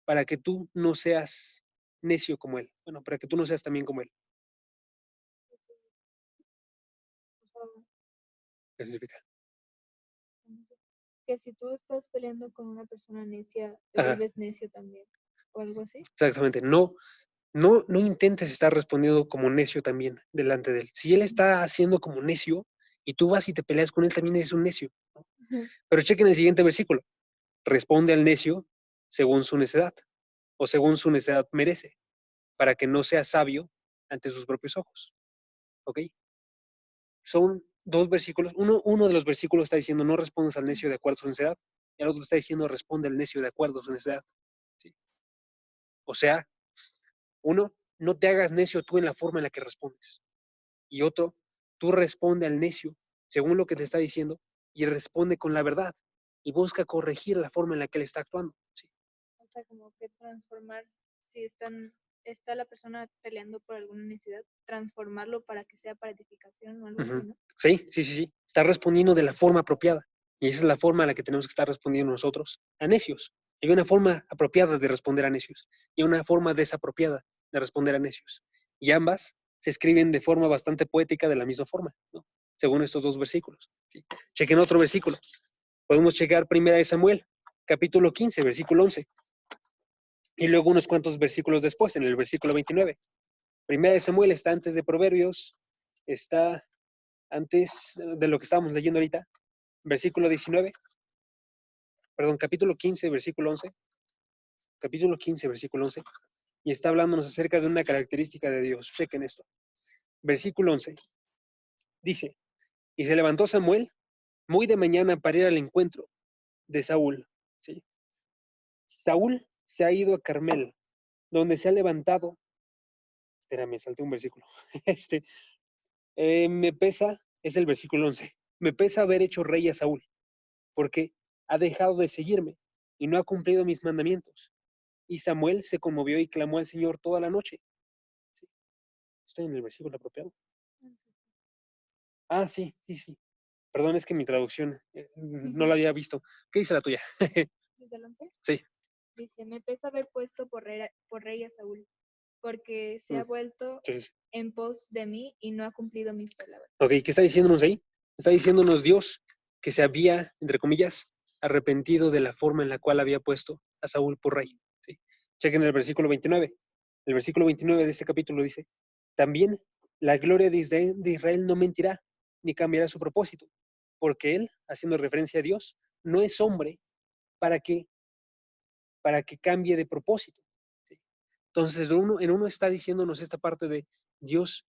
para que tú no seas necio como él. Bueno, para que tú no seas también como él. ¿Qué significa? Que si tú estás peleando con una persona necia, te Ajá. vuelves necio también, o algo así. Exactamente. No intentes estar respondiendo como necio también delante de él. Si él está haciendo como necio y tú vas y te peleas con él, también eres un necio, ¿no? Ujú. Pero chequen el siguiente versículo. Responde al necio según su necedad, o según su necedad merece, para que no sea sabio ante sus propios ojos. ¿Ok? Son dos versículos. Uno de los versículos está diciendo, no respondas al necio de acuerdo a su necedad. Y el otro está diciendo, responde al necio de acuerdo a su necedad. ¿Sí? O sea, uno, no te hagas necio tú en la forma en la que respondes. Y otro, tú responde al necio según lo que te está diciendo y responde con la verdad y busca corregir la forma en la que él está actuando. ¿Sí? O sea, como que transformar, si está la persona peleando por alguna necesidad, transformarlo para que sea para edificación o algo así, ¿no? Sí. Está respondiendo de la forma apropiada. Y esa es la forma en la que tenemos que estar respondiendo nosotros a necios. Hay una forma apropiada de responder a necios y una forma desapropiada de responder a necios. Y ambas se escriben de forma bastante poética de la misma forma, ¿no? Según estos dos versículos. ¿Sí? Chequen otro versículo. Podemos checar 1 Samuel, capítulo 15, versículo 11. Y luego unos cuantos versículos después, en el versículo 29. 1 Samuel está antes de Proverbios, está antes de lo que estábamos leyendo ahorita, versículo 19, perdón, capítulo 15, versículo 11, capítulo 15, versículo 11, y está hablándonos acerca de una característica de Dios. Chequen esto. Versículo 11, dice, y se levantó Samuel muy de mañana para ir al encuentro de Saúl. ¿Sí? Saúl se ha ido a Carmel, donde se ha levantado, espérame, salté un versículo, me pesa, es el versículo 11, me pesa haber hecho rey a Saúl, porque ha dejado de seguirme y no ha cumplido mis mandamientos. Y Samuel se conmovió y clamó al Señor toda la noche. ¿Sí? Estoy en el versículo apropiado. Ah, sí. Perdón, es que mi traducción no la había visto. ¿Qué dice la tuya? ¿Desde el 11? Sí. Dice, me pesa haber puesto por rey a Saúl, porque se ha vuelto Entonces, en pos de mí y no ha cumplido mis palabras. ok, ¿qué está diciéndonos ahí? Está diciéndonos Dios que se había, entre comillas, arrepentido de la forma en la cual había puesto a Saúl por rey. ¿Sí? Chequen el versículo 29. El versículo 29 de este capítulo dice, también la gloria de Israel no mentirá, ni cambiará su propósito, porque él, haciendo referencia a Dios, no es hombre para que cambie de propósito. ¿Sí? Entonces, en uno está diciéndonos esta parte de Dios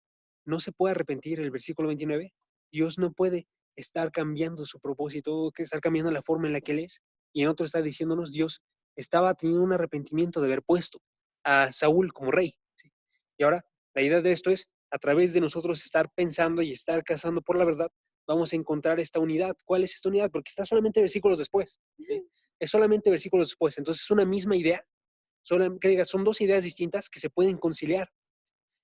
no se puede arrepentir, el versículo 29, Dios no puede estar cambiando su propósito, que estar cambiando la forma en la que Él es, y en otro está diciéndonos Dios estaba teniendo un arrepentimiento de haber puesto a Saúl como rey. ¿Sí? Y ahora, la idea de esto es, a través de nosotros estar pensando y estar cazando por la verdad, vamos a encontrar esta unidad. ¿Cuál es esta unidad? Porque está solamente versículos después. ¿Sí? Es solamente versículos después. Entonces es una misma idea, que diga, son dos ideas distintas que se pueden conciliar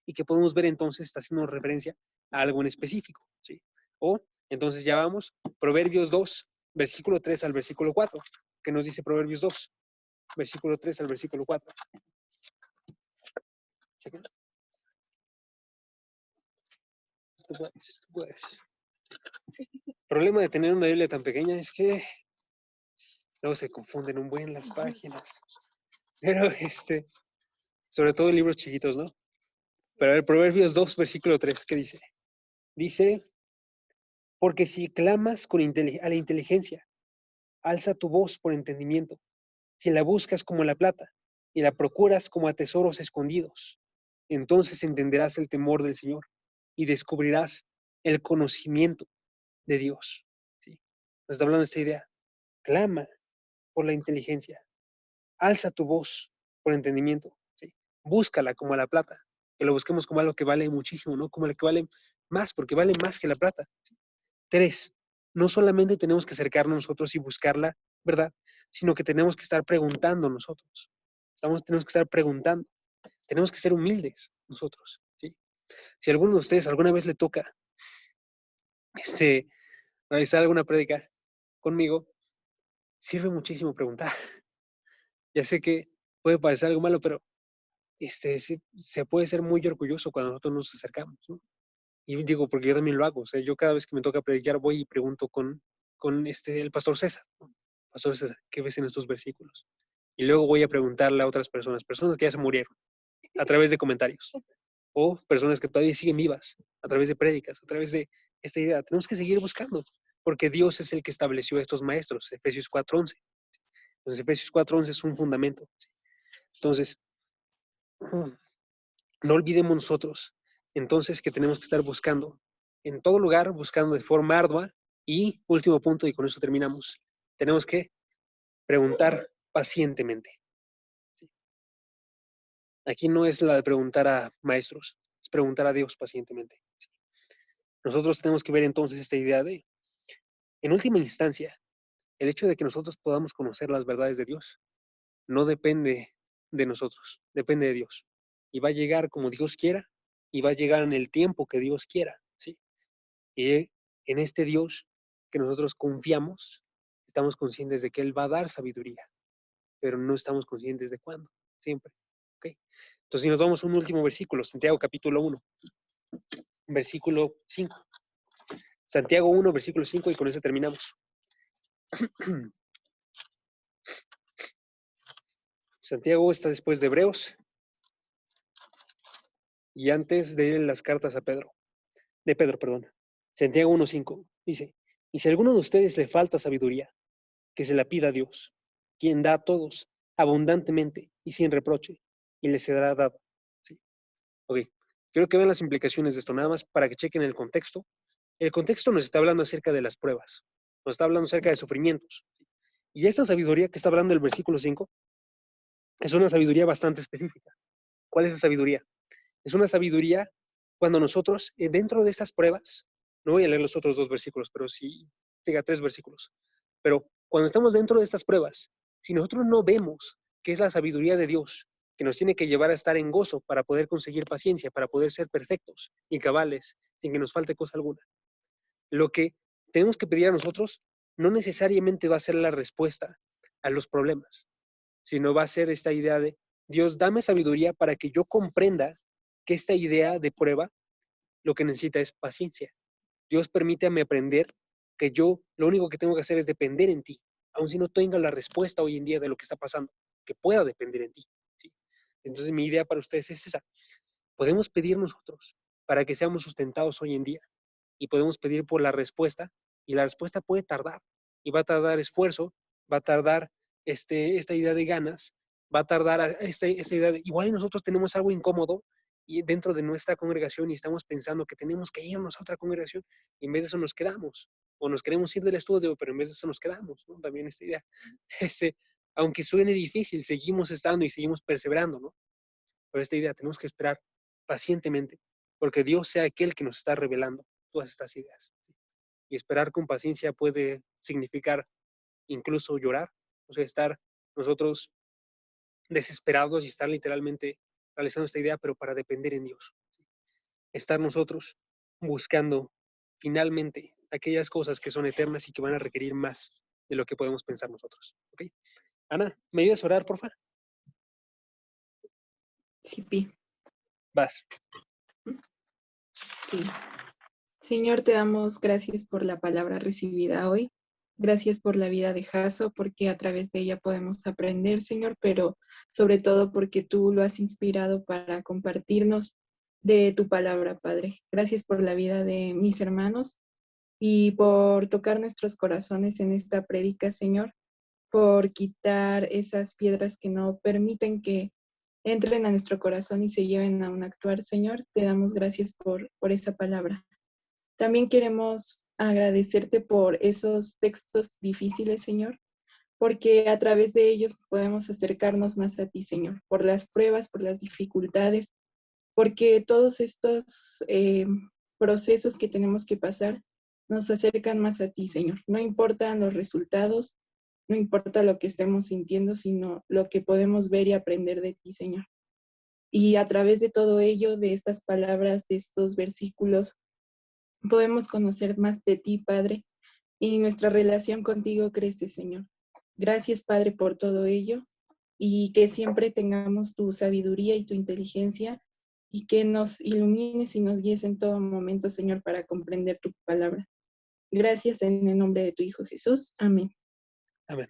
y que podemos ver entonces está haciendo referencia a algo en específico. ¿Sí? O entonces ya vamos, Proverbios 2, versículo 3 al versículo 4. ¿Qué nos dice Proverbios 2? Versículo 3 al versículo 4. Chequen. Pues. El problema de tener una Biblia tan pequeña es que luego se confunden un buen las páginas. Pero sobre todo en libros chiquitos, ¿no? Pero a ver, Proverbios 2, versículo 3, ¿qué dice? Dice, porque si clamas a la inteligencia, alza tu voz por entendimiento, si la buscas como la plata y la procuras como a tesoros escondidos, entonces entenderás el temor del Señor y descubrirás el conocimiento de Dios. ¿Sí? Nos está hablando de esta idea. Clama por la inteligencia, alza tu voz por entendimiento, ¿sí? Búscala como a la plata, que lo busquemos como algo que vale muchísimo, ¿no? Como el que vale más, porque vale más que la plata. ¿Sí? 3, no solamente tenemos que acercarnos nosotros y buscarla, ¿verdad? Sino que tenemos que estar preguntando nosotros. Tenemos que estar preguntando. Tenemos que ser humildes nosotros, ¿sí? Si a alguno de ustedes alguna vez le toca realizar alguna prédica conmigo, sirve muchísimo preguntar. Ya sé que puede parecer algo malo, pero se puede ser muy orgulloso cuando nosotros nos acercamos, ¿no? Y digo, porque yo también lo hago. O sea, yo cada vez que me toca predicar voy y pregunto con el pastor César, ¿no? Pastor César, ¿qué ves en estos versículos? Y luego voy a preguntarle a otras personas que ya se murieron, a través de comentarios. O personas que todavía siguen vivas, a través de prédicas, a través de esta idea. Tenemos que seguir buscando, porque Dios es el que estableció a estos maestros, Efesios 4:11. Entonces, Efesios 4:11 es un fundamento. ¿Sí? Entonces, no olvidemos nosotros, entonces, que tenemos que estar buscando, en todo lugar, buscando de forma ardua. Y último punto, y con eso terminamos, tenemos que preguntar pacientemente. Aquí no es la de preguntar a maestros, es preguntar a Dios pacientemente. Nosotros tenemos que ver entonces esta idea de, en última instancia, el hecho de que nosotros podamos conocer las verdades de Dios no depende de nosotros, depende de Dios. Y va a llegar como Dios quiera, y va a llegar en el tiempo que Dios quiera, ¿sí? Y en este Dios que nosotros confiamos, estamos conscientes de que Él va a dar sabiduría, pero no estamos conscientes de cuándo, siempre. ¿Ok? Entonces, si nos vamos a un último versículo, Santiago capítulo 1, versículo 5. Santiago 1, versículo 5, y con eso terminamos. Santiago está después de Hebreos y antes de las cartas a Pedro. De Pedro, perdón. Santiago 1, 5 dice, y si a alguno de ustedes le falta sabiduría, que se la pida a Dios, quien da a todos abundantemente y sin reproche, y les será dado. ¿Sí? Ok, quiero que vean las implicaciones de esto, nada más para que chequen el contexto. El contexto nos está hablando acerca de las pruebas, nos está hablando acerca de sufrimientos. Y esta sabiduría que está hablando el versículo 5 es una sabiduría bastante específica. ¿Cuál es esa sabiduría? Es una sabiduría cuando nosotros, dentro de esas pruebas, no voy a leer los otros 2 versículos, pero sí, diga 3 versículos, pero cuando estamos dentro de estas pruebas, si nosotros no vemos que es la sabiduría de Dios que nos tiene que llevar a estar en gozo para poder conseguir paciencia, para poder ser perfectos y cabales, sin que nos falte cosa alguna, lo que tenemos que pedir a nosotros no necesariamente va a ser la respuesta a los problemas, sino va a ser esta idea de, Dios, dame sabiduría para que yo comprenda que esta idea de prueba lo que necesita es paciencia. Dios, permítame aprender que yo lo único que tengo que hacer es depender en ti, aun si no tenga la respuesta hoy en día de lo que está pasando, que pueda depender en ti. ¿Sí? Entonces mi idea para ustedes es esa. Podemos pedir nosotros para que seamos sustentados hoy en día y podemos pedir por la respuesta, y la respuesta puede tardar, y va a tardar esfuerzo, va a tardar esta idea de ganas, va a tardar esta idea de, igual nosotros tenemos algo incómodo y dentro de nuestra congregación y estamos pensando que tenemos que irnos a otra congregación y en vez de eso nos quedamos, o nos queremos ir del estudio, pero en vez de eso nos quedamos, ¿no? También esta idea, aunque suene difícil, seguimos estando y seguimos perseverando, ¿no? Pero esta idea tenemos que esperar pacientemente, porque Dios sea aquel que nos está revelando todas estas ideas. ¿Sí? Y esperar con paciencia puede significar incluso llorar, o sea, estar nosotros desesperados y estar literalmente realizando esta idea, pero para depender en Dios. ¿Sí? Estar nosotros buscando finalmente aquellas cosas que son eternas y que van a requerir más de lo que podemos pensar nosotros. ¿Ok? Ana, ¿me ayudas a orar, porfa? Sí, Pi. Vas. Sí. Señor, te damos gracias por la palabra recibida hoy. Gracias por la vida de Jaso, porque a través de ella podemos aprender, Señor, pero sobre todo porque tú lo has inspirado para compartirnos de tu palabra, Padre. Gracias por la vida de mis hermanos y por tocar nuestros corazones en esta prédica, Señor, por quitar esas piedras que no permiten que entren a nuestro corazón y se lleven a un actuar, Señor. Te damos gracias por esa palabra. También queremos agradecerte por esos textos difíciles, Señor, porque a través de ellos podemos acercarnos más a ti, Señor, por las pruebas, por las dificultades, porque todos estos procesos que tenemos que pasar nos acercan más a ti, Señor. No importan los resultados, no importa lo que estemos sintiendo, sino lo que podemos ver y aprender de ti, Señor. Y a través de todo ello, de estas palabras, de estos versículos, podemos conocer más de ti, Padre, y nuestra relación contigo crece, Señor. Gracias, Padre, por todo ello, y que siempre tengamos tu sabiduría y tu inteligencia, y que nos ilumines y nos guíes en todo momento, Señor, para comprender tu palabra. Gracias en el nombre de tu Hijo Jesús. Amén. Amén.